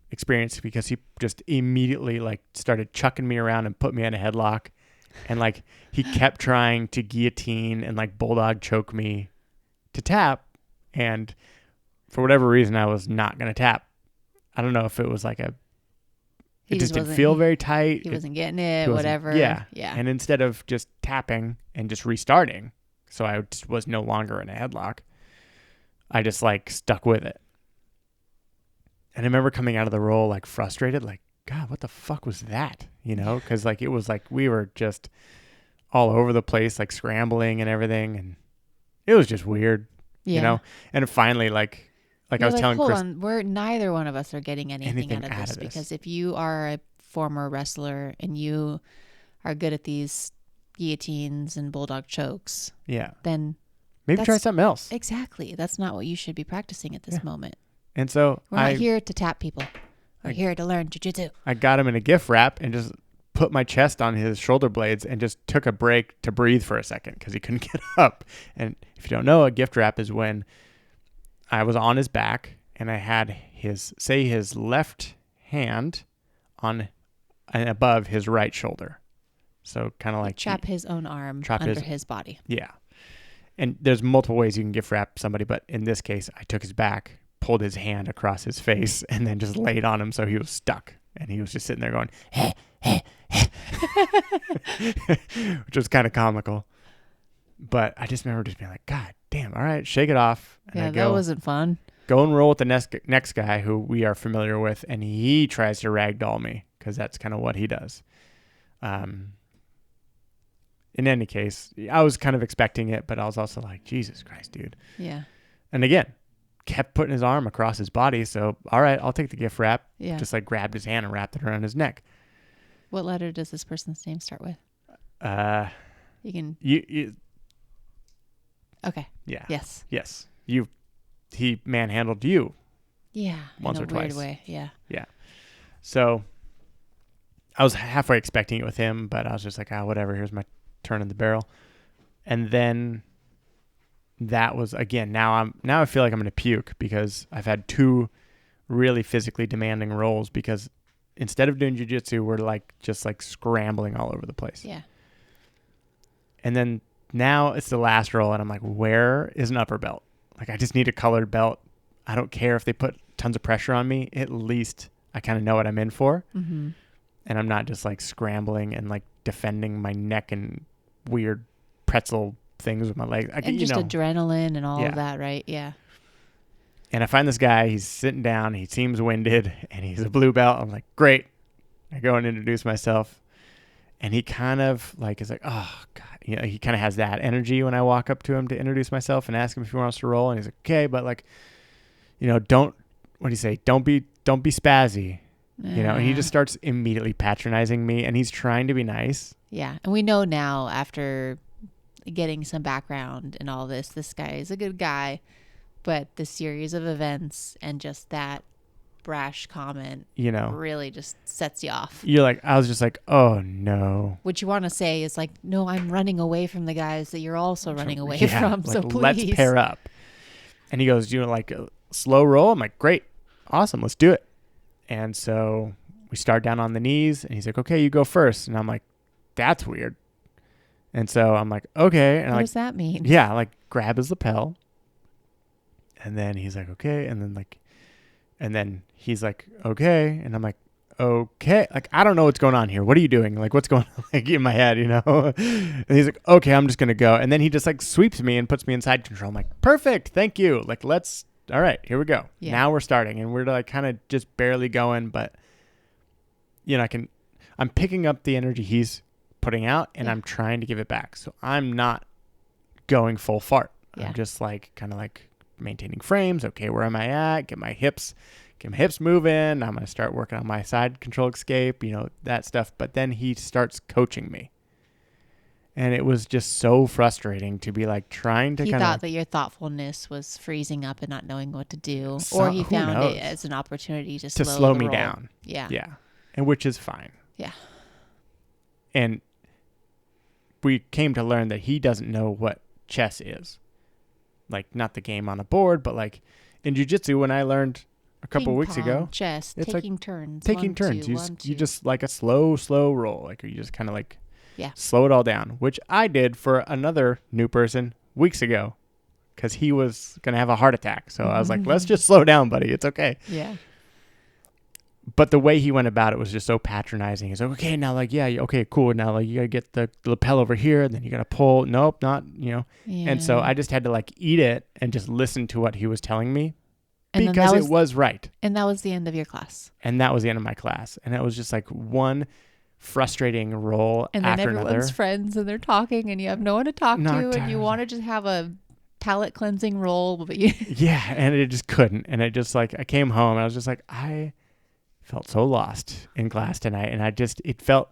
experience because he just immediately like started chucking me around and put me in a headlock. And like he kept trying to guillotine and like bulldog choke me to tap. And for whatever reason, I was not going to tap. I don't know if it was like it just didn't feel very tight. He wasn't getting it, whatever. Yeah. Yeah. And instead of just tapping and just restarting, so I just was no longer in a headlock, I just like stuck with it. And I remember coming out of the roll like frustrated, like, God, what the fuck was that? You know, because like it was like we were just all over the place, like scrambling and everything. And it was just weird, you know? And finally, like I was telling Chris, neither one of us are getting anything out of this because if you are a former wrestler and you are good at these guillotines and bulldog chokes, then maybe try something else. Exactly. That's not what you should be practicing at this moment. And so we're not here to tap people. We're here to learn jiu-jitsu. I got him in a gift wrap and just put my chest on his shoulder blades and just took a break to breathe for a second because he couldn't get up. And if you don't know, a gift wrap is when I was on his back and I had his left hand on and above his right shoulder. So kind of like trap his own arm under his body. Yeah. And there's multiple ways you can gift wrap somebody, but in this case, I took his back, pulled his hand across his face, and then just laid on him so he was stuck. And he was just sitting there going, which was kind of comical. But I just remember just being like, God damn, all right, shake it off. And that wasn't fun. Go and roll with the next guy who we are familiar with, and he tries to ragdoll me because that's kind of what he does. In any case, I was kind of expecting it, but I was also like, Jesus Christ, dude. Yeah. And again, kept putting his arm across his body. So, all right, I'll take the gift wrap. Yeah. Just like grabbed his hand and wrapped it around his neck. What letter does this person's name start with? You can. You. Okay. Yeah. Yes. Yes. He manhandled you. Yeah. Once or twice. In a weird way. Yeah. Yeah. So I was halfway expecting it with him, but I was just like, whatever. Here's my turn in the barrel. And then that was again. Now I feel like I'm gonna puke because I've had two really physically demanding rolls because instead of doing jiu-jitsu, we're just scrambling all over the place. Yeah. And then now it's the last roll, and I'm like, where is an upper belt? Like, I just need a colored belt. I don't care if they put tons of pressure on me. At least I kind of know what I'm in for. Mm-hmm. And I'm not just scrambling and defending my neck and weird pretzel things with my legs. And just adrenaline and all of that, right? Yeah. And I find this guy, he's sitting down, he seems winded, and he's a blue belt. I'm like, great. I go and introduce myself. And he kind of is like, oh, God. He kind of has that energy when I walk up to him to introduce myself and ask him if he wants to roll. And he's like, okay, but don't, what do you say? Don't be spazzy. And he just starts immediately patronizing me, and he's trying to be nice. Yeah. And we know now after getting some background and all this. This guy is a good guy, but the series of events and just that brash comment, really just sets you off. I was just like, oh no. What you want to say is like, no, I'm running away from the guys that you're also running away from. So please, let's pair up. And he goes, like a slow roll? I'm like, great. Awesome. Let's do it. And so we start down on the knees and he's like, okay, you go first. And I'm like, that's weird. And so I'm like, okay. And what does that mean? Yeah. Like grab his lapel. And then he's like, okay. And then he's like, okay. And I'm like, okay. Like, I don't know what's going on here. What are you doing? Like, what's going on like in my head, And he's like, okay, I'm just going to go. And then he just like sweeps me and puts me in side control. I'm like, perfect. Thank you. Like, all right, here we go. Yeah. Now we're starting. And we're like kind of just barely going. But, I'm picking up the energy he's putting out and I'm trying to give it back. So I'm not going full fart. Yeah. I'm just like kind of like maintaining frames. Okay, where am I at? Get my hips moving. I'm going to start working on my side control escape, that stuff. But then he starts coaching me. And it was just so frustrating to be like trying to He thought that your thoughtfulness was freezing up and not knowing what to do. Or he found it as an opportunity to slow me down. Yeah. Yeah. And which is fine. Yeah. And we came to learn that he doesn't know what chess is. Like, not the game on a board, but like in jiu-jitsu, when I learned a couple weeks ago, chess, it's taking turns. Taking turns. You just like a slow roll. Like, you just kind of like slow it all down, which I did for another new person weeks ago because he was going to have a heart attack. So I was like, let's just slow down, buddy. It's okay. Yeah. But the way he went about it was just so patronizing. He's like, okay, now like, yeah, okay, cool. Now like you got to get the lapel over here and then you got to pull. Nope, not, Yeah. And so I just had to like eat it and just listen to what he was telling me because it was right. And that was the end of your class. And that was the end of my class. And it was just like one frustrating roll after another. And then everyone's friends and they're talking and you have no one to talk to and you want to just have a palate cleansing roll. But yeah, and it just couldn't. And it just like, I came home and I was just like, I felt so lost in class tonight. And it felt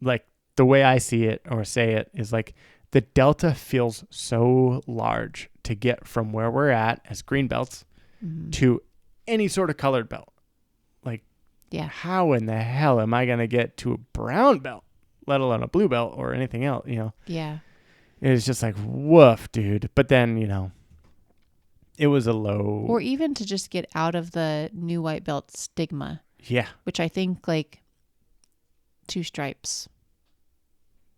like the way I see it or say it is like the delta feels so large to get from where we're at as green belts to any sort of colored belt. Like, how in the hell am I going to get to a brown belt, let alone a blue belt or anything else, Yeah. It's just like, woof, dude. But then, it was a low. Or even to just get out of the new white belt stigma. Yeah. Which I think like 2 stripes.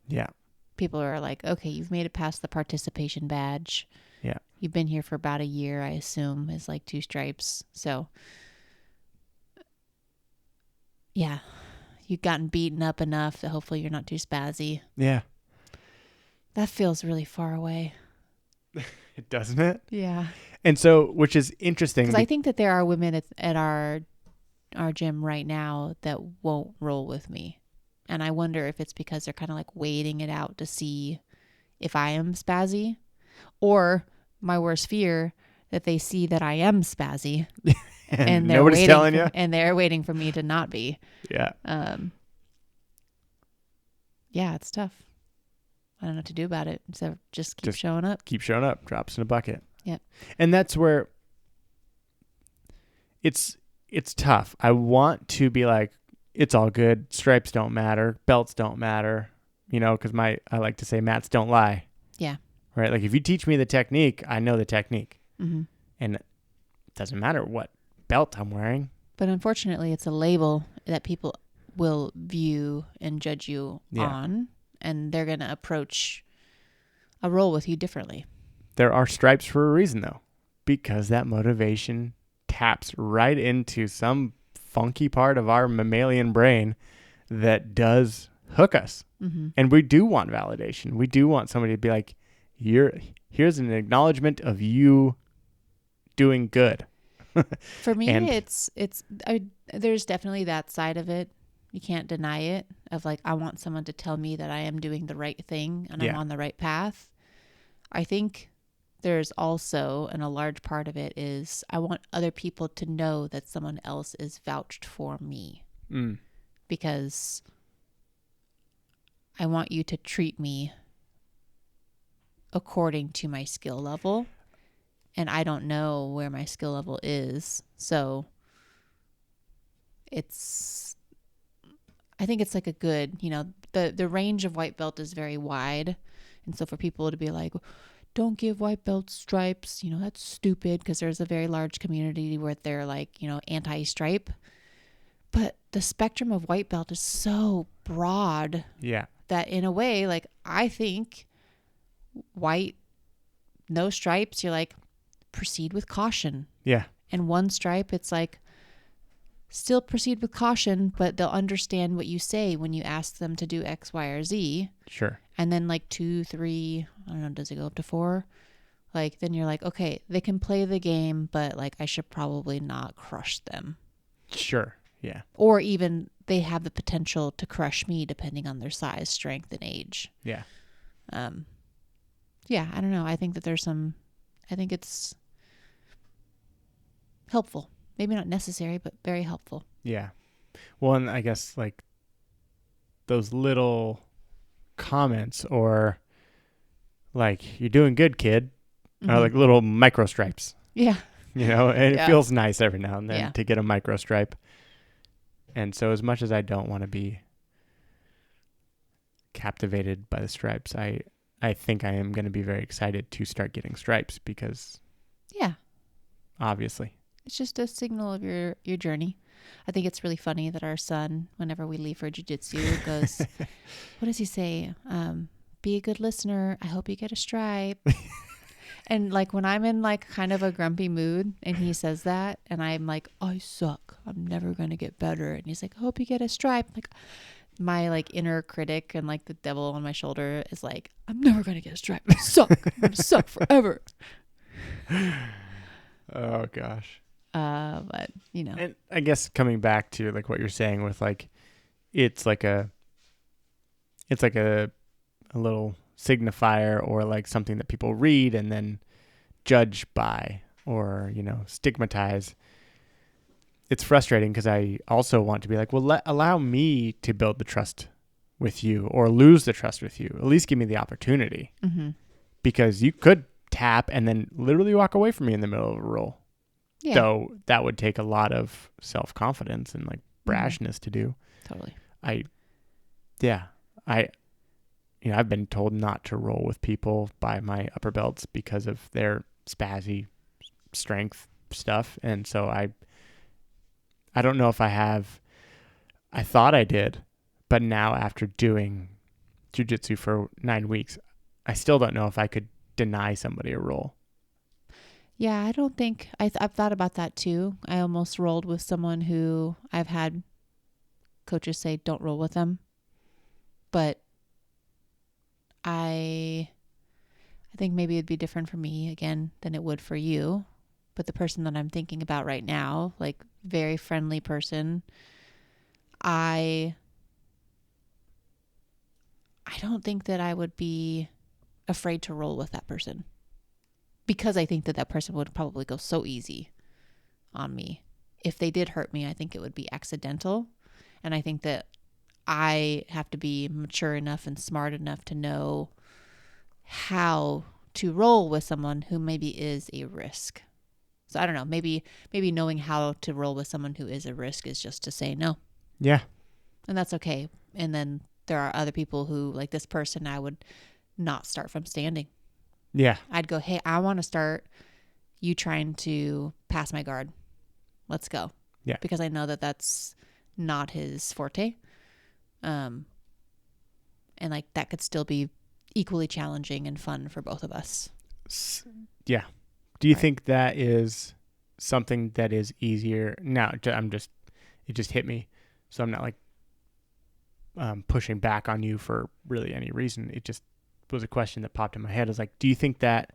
Yeah. People are like, okay, you've made it past the participation badge. Yeah. You've been here for about a year, I assume, is like 2 stripes. So, yeah. You've gotten beaten up enough that hopefully you're not too spazzy. Yeah. That feels really far away. It doesn't it? Yeah. And so, which is interesting. Because I think that there are women at our gym right now that won't roll with me. And I wonder if it's because they're kind of like waiting it out to see if I am spazzy. Or my worst fear, that they see that I am spazzy. and they're nobody's telling you? And they're waiting for me to not be. Yeah. Yeah, it's tough. I don't know what to do about it. So just keep showing up. Keep showing up. Drops in a bucket. Yep. And that's where it's tough. I want to be like, it's all good. Stripes don't matter. Belts don't matter. Because I like to say mats don't lie. Yeah. Right? Like if you teach me the technique, I know the technique. Mm-hmm. And it doesn't matter what belt I'm wearing. But unfortunately, it's a label that people will view and judge you on. And they're going to approach a roll with you differently. There are stripes for a reason, though, because that motivation taps right into some funky part of our mammalian brain that does hook us. Mm-hmm. And we do want validation. We do want somebody to be like, here's an acknowledgement of you doing good. For me, there's definitely that side of it. You can't deny it, of like, I want someone to tell me that I am doing the right thing and I'm on the right path. I think there's also, and a large part of it is, I want other people to know that someone else is vouched for me. Because I want you to treat me according to my skill level. And I don't know where my skill level is. So I think it's like a good, the range of white belt is very wide. And so for people to be like, don't give white belt stripes, that's stupid, because there's a very large community where they're like, anti-stripe. But the spectrum of white belt is so broad. Yeah. That in a way, like, I think white, no stripes, you're like, proceed with caution. Yeah. And one stripe, it's like, still proceed with caution, but they'll understand what you say when you ask them to do X, Y, or Z. Sure. And then like 2, 3, I don't know, does it go up to 4? Like, then you're like, okay, they can play the game, but like, I should probably not crush them. Sure. Yeah. Or even they have the potential to crush me depending on their size, strength, and age. Yeah. Yeah, I don't know. I think it's helpful. Maybe not necessary, but very helpful. Yeah. Well, and I guess like those little comments or like, you're doing good, kid, are like little micro stripes. Yeah. And it feels nice every now and then Yeah. to get a micro stripe. And so as much as I don't want to be captivated by the stripes, I think I am going to be very excited to start getting stripes because obviously it's just a signal of your journey. I think it's really funny that our son, whenever we leave for jiu-jitsu, goes, what does he say? Be a good listener. I hope you get a stripe. And like when I'm in like kind of a grumpy mood and he says that and I'm like, I suck, I'm never going to get better. And he's like, I hope you get a stripe. Like my like inner critic and like the devil on my shoulder is like, I'm never going to get a stripe. I suck. I'm going to suck forever. Oh gosh. But and I guess coming back to like what you're saying with like, it's like a little signifier or like something that people read and then judge by or, stigmatize. It's frustrating because I also want to be like, well, allow me to build the trust with you or lose the trust with you. At least give me the opportunity because you could tap and then literally walk away from me in the middle of a roll. Yeah. So that would take a lot of self-confidence and like brashness to do. Totally. I've been told not to roll with people by my upper belts because of their spazzy strength stuff. And so I don't know if I thought I did, but now after doing jiu-jitsu for 9 weeks, I still don't know if I could deny somebody a roll. Yeah, I don't think I've thought about that too. I almost rolled with someone who I've had coaches say don't roll with them, but I think maybe it'd be different for me again than it would for you. But the person that I'm thinking about right now, like very friendly person, I don't think that I would be afraid to roll with that person. Because I think that person would probably go so easy on me. If they did hurt me, I think it would be accidental. And I think that I have to be mature enough and smart enough to know how to roll with someone who maybe is a risk. So I don't know, maybe knowing how to roll with someone who is a risk is just to say no. Yeah. And that's okay. And then there are other people who, like this person, I would not start from standing. Yeah. I'd go, hey, I want to start you trying to pass my guard. Let's go. Yeah. Because I know that that's not his forte. And like that could still be equally challenging and fun for both of us. Yeah. Do you think that is something that is easier? Now, it just hit me. So I'm not like pushing back on you for really any reason. It just was a question that popped in my head. I was like, do you think that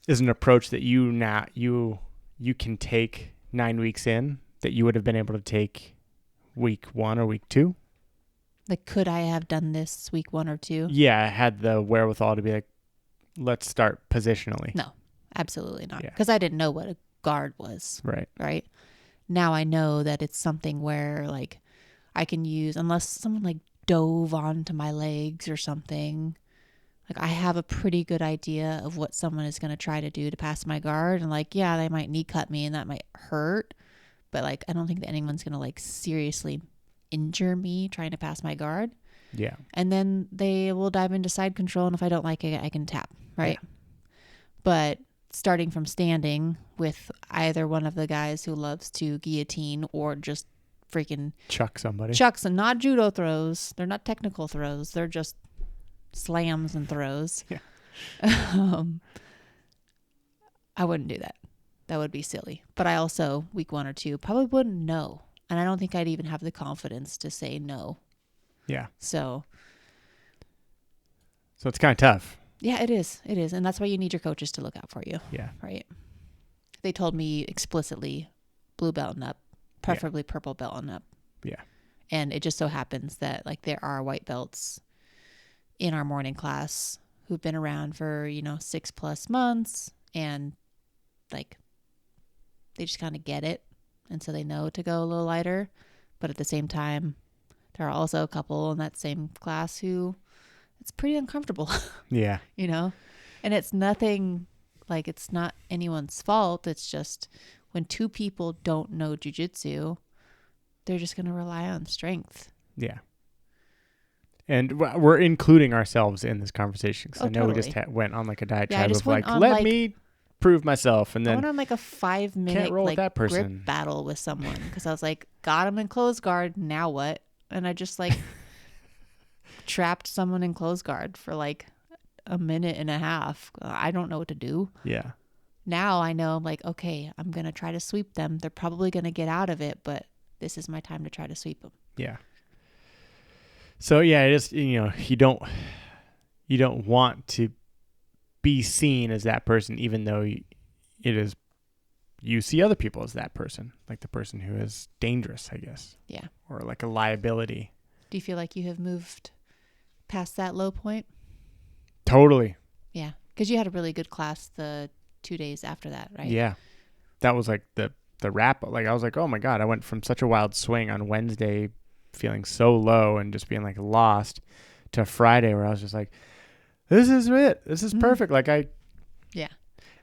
is an approach that you can take 9 weeks in that you would have been able to take week 1 or week 2? Like, could I have done this week 1 or 2? Yeah, I had the wherewithal to be like, let's start positionally. No, absolutely not. Yeah. Because I didn't know what a guard was. Right. Now I know that it's something where like I can use, unless someone like dove onto my legs or something, Like, I have a pretty good idea of what someone is going to try to do to pass my guard. And like, yeah, they might knee cut me and that might hurt. But like, I don't think that anyone's going to like seriously injure me trying to pass my guard. Yeah. And then they will dive into side control. And if I don't like it, I can tap. Right. Yeah. But starting from standing with either one of the guys who loves to guillotine or just freaking chuck somebody. Chucks, and not judo throws. They're not technical throws. They're just slams and throws. Yeah. I wouldn't do that. That would be silly. But I also, week 1 or 2, probably wouldn't know. And I don't think I'd even have the confidence to say no. Yeah. So it's kind of tough. Yeah, it is. It is. And that's why you need your coaches to look out for you. Yeah. Right. They told me explicitly blue belt and up, preferably purple belt and up. Yeah. And it just so happens that like there are white belts in our morning class who've been around for, 6+ months, and like they just kind of get it. And so they know to go a little lighter. But at the same time, there are also a couple in that same class who it's pretty uncomfortable. Yeah. And it's nothing, like it's not anyone's fault. It's just when 2 people don't know jiu-jitsu, they're just going to rely on strength. Yeah. And we're including ourselves in this conversation because I know totally. we just went on like a diatribe of like, let let me prove myself. And then I went on like a 5-minute like grip battle with someone because I was like, got him in close guard. Now what? And I just like trapped someone in close guard for like a minute and a half. I don't know what to do. Yeah. Now I know, I'm like, okay, I'm going to try to sweep them. They're probably going to get out of it, but this is my time to try to sweep them. Yeah. So yeah, it is, you don't want to be seen as that person, even though you see other people as that person, like the person who is dangerous, I guess. Yeah. Or like a liability. Do you feel like you have moved past that low point? Totally. Yeah. Because you had a really good class the 2 days after that, right? Yeah. That was like the wrap. Like I was like, oh my God, I went from such a wild swing on Wednesday feeling so low and just being like lost to Friday where I was just like, this is it. This is perfect. Like yeah.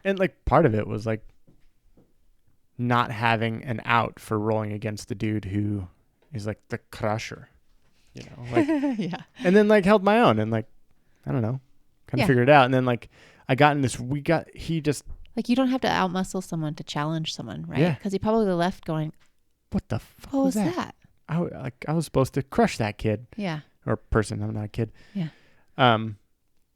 And like part of it was like not having an out for rolling against the dude who is like the crusher, like, yeah. And then like held my own and like, I don't know, kind of figured it out. And then like I got in this, he just like, you don't have to outmuscle someone to challenge someone, right? Yeah. Because he probably left going, what the fuck was that? I was supposed to crush that kid. Yeah. Or person. I'm not a kid. Yeah.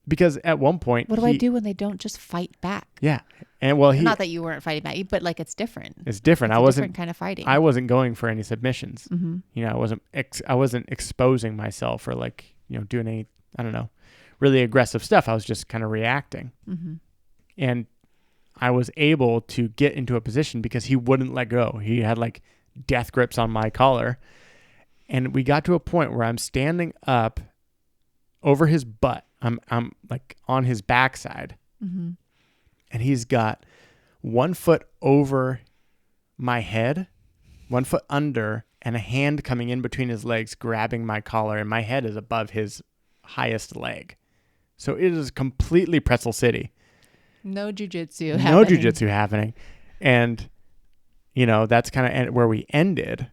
Because at one point, what do I do when they don't just fight back? Yeah. And well, not that you weren't fighting back, but like it's different. It's different. It's a different kind of fighting. I wasn't going for any submissions. Mm-hmm. I wasn't exposing myself or like, doing any, I don't know, really aggressive stuff. I was just kind of reacting. Mm-hmm. And I was able to get into a position because he wouldn't let go. He had like death grips on my collar. And we got to a point where I'm standing up over his butt. I'm like on his backside. Mm-hmm. And he's got 1 foot over my head, 1 foot under, and a hand coming in between his legs, grabbing my collar. And my head is above his highest leg. So it is completely Pretzel City. No jiu-jitsu happening. And, that's kind of where we ended.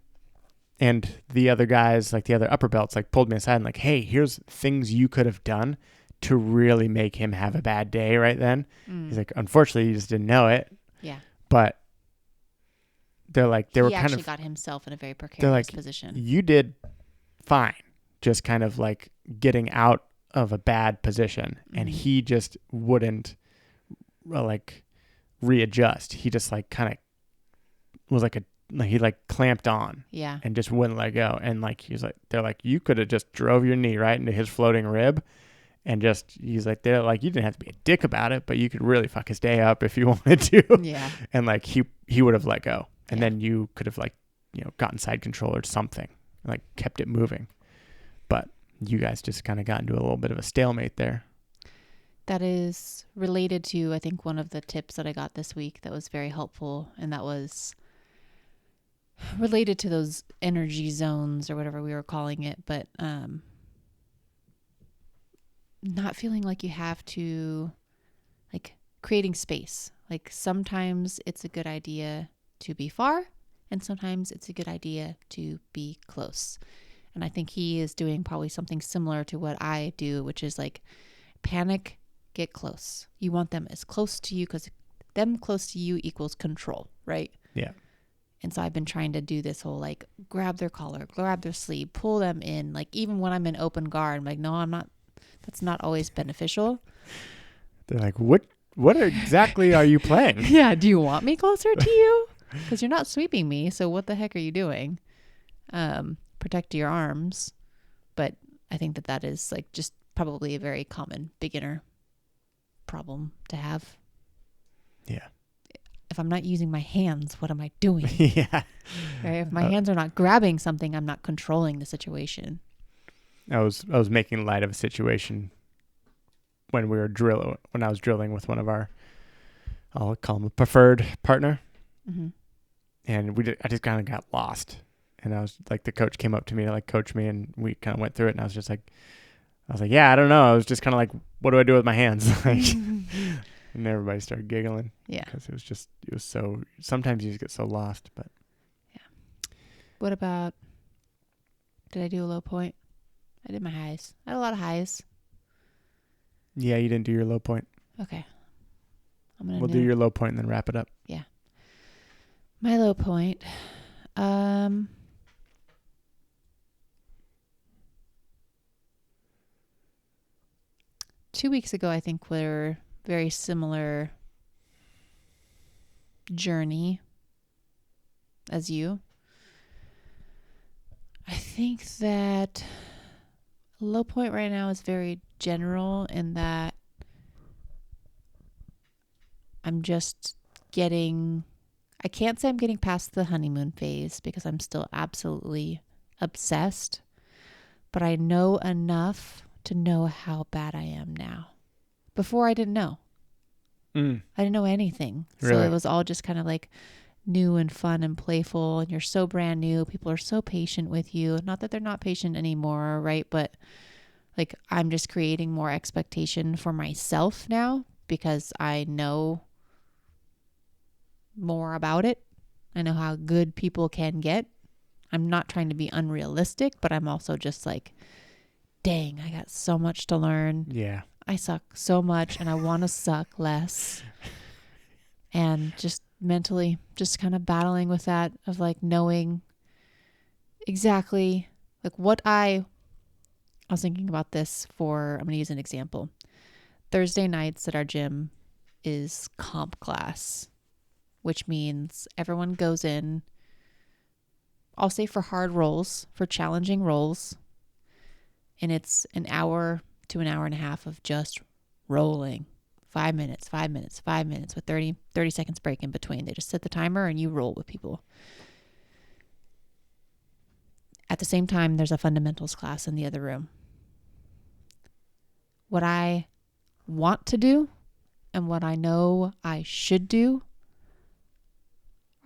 And the other guys, like the other upper belts, like pulled me aside and like, hey, here's things you could have done to really make him have a bad day right then. He's like, unfortunately, you just didn't know it. Yeah. But they're like, he actually got himself in a very precarious position. You did fine. Just kind of like getting out of a bad position. Mm-hmm. And he just wouldn't like readjust. He just like kind of was like he like clamped on. Yeah. And just wouldn't let go. And like, they're like, you could have just drove your knee right into his floating rib. And he's like, they're like, you didn't have to be a dick about it, but you could really fuck his day up if you wanted to. Yeah. And like, he would have let go. And then you could have like, gotten side control or something, like kept it moving. But you guys just kind of got into a little bit of a stalemate there. That is related to, I think, one of the tips that I got this week that was very helpful. And that was related to those energy zones or whatever we were calling it. But, not feeling like you have to, like, creating space. Like, sometimes it's a good idea to be far, and sometimes it's a good idea to be close. And I think he is doing probably something similar to what I do, which is like, panic, get close. You want them as close to you, because them close to you equals control, right? Yeah. And so I've been trying to do this whole, like, grab their collar, grab their sleeve, pull them in. Like, even when I'm in open guard, I'm like, no, I'm not. That's not always beneficial. They're like, what exactly are you playing? Yeah. Do you want me closer to you? Because you're not sweeping me. So what the heck are you doing? Protect your arms. But I think that is, like, just probably a very common beginner problem to have. Yeah. If I'm not using my hands, what am I doing? Yeah. Right? If my hands are not grabbing something, I'm not controlling the situation. I was making light of a situation when I was drilling with one of our, I'll call him a preferred partner. Mm-hmm. And I just kind of got lost. And I was like, the coach came up to me to, like, coach me, and we kind of went through it. And I was like, yeah, I don't know. I was just kind of like, what do I do with my hands? And everybody started giggling. Yeah. Because it was so, sometimes you just get so lost. But yeah. What about, did I do a low point? I did my highs. I had a lot of highs. Yeah, you didn't do your low point. Okay. We'll do your low point and then wrap it up. Yeah. My low point. 2 weeks ago, I think, were very similar journey as you. I think that low point right now is very general in that I'm just I can't say I'm getting past the honeymoon phase because I'm still absolutely obsessed, but I know enough to know how bad I am now. Before, I didn't know. I didn't know anything. Really? So it was all just kind of like new and fun and playful, and you're so brand new. People are so patient with you. Not that they're not patient anymore, right? But, like, I'm just creating more expectation for myself now because I know more about it. I know how good people can get. I'm not trying to be unrealistic, but I'm also just like, dang, I got so much to learn. Yeah. I suck so much and I want to suck less. And just mentally just kind of battling with that of, like, knowing exactly, like, what I was thinking about this for. I'm going to use an example. Thursday nights at our gym is comp class, which means everyone goes in, I'll say, for hard rolls, for challenging rolls. And it's an hour to an hour and a half of just rolling. 5 minutes, 5 minutes, 5 minutes with 30 seconds break in between. They just set the timer and you roll with people. At the same time, there's a fundamentals class in the other room. What I want to do and what I know I should do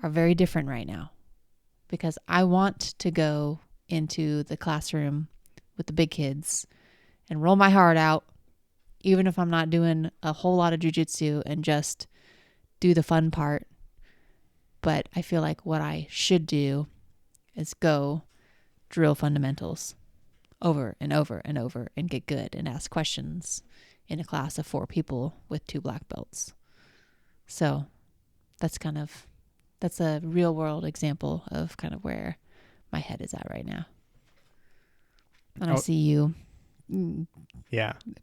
are very different right now, because I want to go into the classroom with the big kids and roll my heart out, even if I'm not doing a whole lot of jiu-jitsu, and just do the fun part. But I feel like what I should do is go drill fundamentals over and over and over and get good and ask questions in a class of 4 people with 2 black belts. So that's a real world example of kind of where my head is at right now. And I see you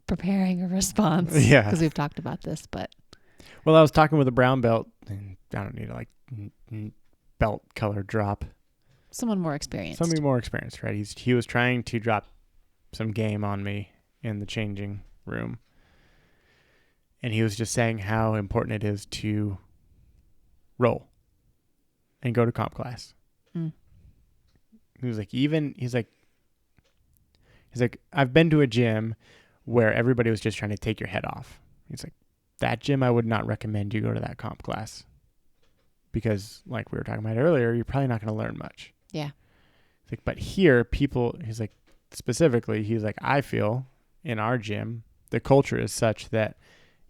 preparing a response. Yeah. Because we've talked about this, but. Well, I was talking with a brown belt, and I don't need a, like, belt color drop. Someone more experienced. Somebody more experienced, right? He was trying to drop some game on me in the changing room. And he was just saying how important it is to roll and go to comp class. He was like, I've been to a gym where everybody was just trying to take your head off. He's like, that gym, I would not recommend you go to that comp class, because, like we were talking about earlier, you're probably not going to learn much. Yeah. He's like, but here, people, he's like, specifically, he's like, I feel in our gym, The culture is such that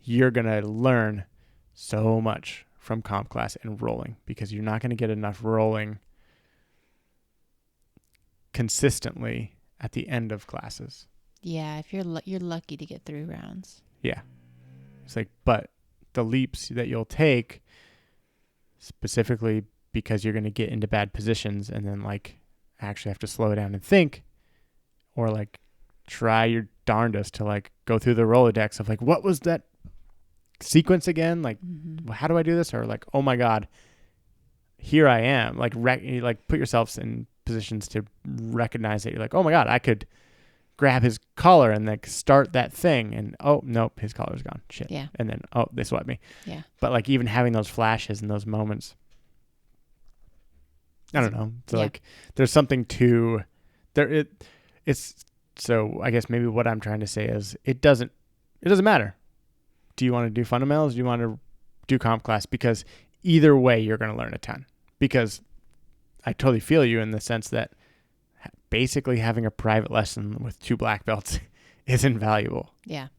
you're going to learn so much from comp class and rolling because you're not going to get enough rolling consistently at the end of classes. Yeah, if you're lucky to get through rounds. Yeah. It's like, but the leaps that you'll take specifically because you're going to get into bad positions and then like actually have to slow down and think, or like try your darndest to like go through the Rolodex of like, what was that sequence again? Like, how do I do this? Or like, oh my God, here I am. Like, like put yourselves in positions to recognize that you're like, oh my God, I could grab his collar and like start that thing. And oh, nope, his collar's gone. Shit. Yeah. And then, oh, they swept me. Yeah. But like even having those flashes and those moments, I don't know. So like there's something to there. It's so I guess maybe what I'm trying to say is it doesn't matter. Do you want to do fundamentals? Do you want to do comp class? Because either way, you're going to learn a ton. Because I totally feel you in the sense that basically having a private lesson with 2 black belts is invaluable. Yeah.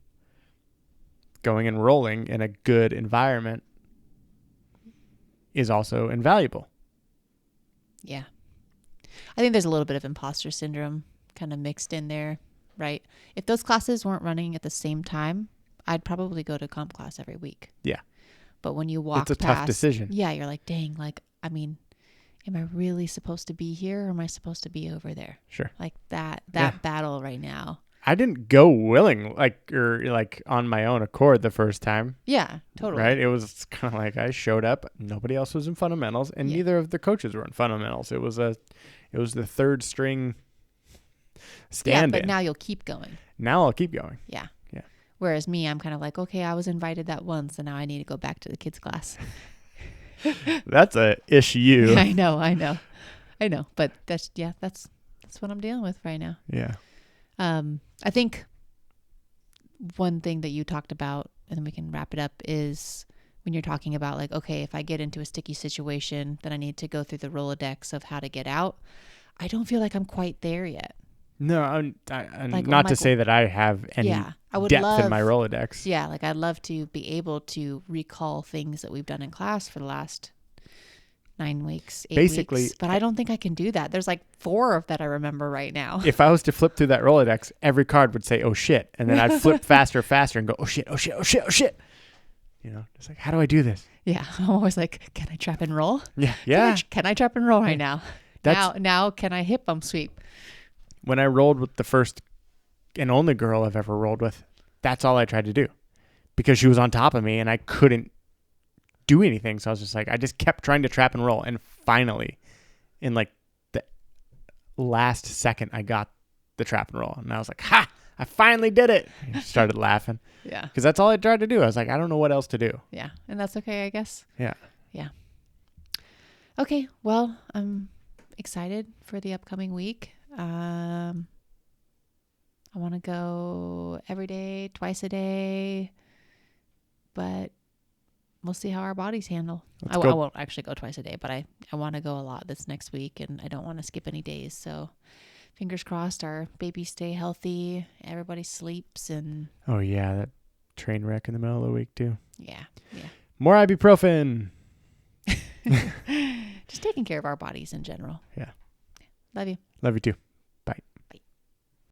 Going and rolling in a good environment is also invaluable. Yeah. I think there's a little bit of imposter syndrome kind of mixed in there, right? If those classes weren't running at the same time, I'd probably go to comp class every week. Yeah. But when you walk it's a past, tough decision. Yeah, you're like, dang, like, I mean, am I really supposed to be here or am I supposed to be over there? Sure. Like that battle right now. I didn't go willing, or on my own accord the first time. Yeah, totally. Right? It was kind of like I showed up. Nobody else was in fundamentals, and neither of the coaches were in fundamentals. It was the third string stand-in. Yeah, but now you'll keep going. Now I'll keep going. Yeah. Yeah. Whereas me, I'm kind of like, okay, I was invited that once, and now I need to go back to the kids' class. That's a issue. I know. But that's what I'm dealing with right now. Yeah. I think one thing that you talked about, and then we can wrap it up, is when you're talking about like, okay, if I get into a sticky situation, then I need to go through the Rolodex of how to get out. I don't feel like I'm quite there yet. No, I'm like, not to say that I have any depth in my Rolodex. Yeah, like I'd love to be able to recall things that we've done in class for the last 9 weeks, 8 weeks. But I don't think I can do that. There's like 4 that I remember right now. If I was to flip through that Rolodex, every card would say, oh shit. And then I'd flip faster and go, oh shit. You know, it's like, how do I do this? Yeah. I'm always like, can I trap and roll? Yeah. Yeah. Can I trap and roll right now? Now can I hip bump sweep? When I rolled with the first and only girl I've ever rolled with, that's all I tried to do because she was on top of me and I couldn't do anything. So I was just like, I just kept trying to trap and roll. And finally, in like the last second, I got the trap and roll. And I was like, ha, I finally did it. And she started laughing. Yeah. Because that's all I tried to do. I was like, I don't know what else to do. Yeah. And that's okay, I guess. Yeah. Yeah. Okay. Well, I'm excited for the upcoming week. I want to go every day, twice a day, but we'll see how our bodies handle. I won't actually go twice a day, but I want to go a lot this next week, and I don't want to skip any days. So fingers crossed our babies stay healthy, everybody sleeps, and... Oh, yeah, that train wreck in the middle of the week, too. Yeah. More ibuprofen. Just taking care of our bodies in general. Yeah. Love you. Love you, too.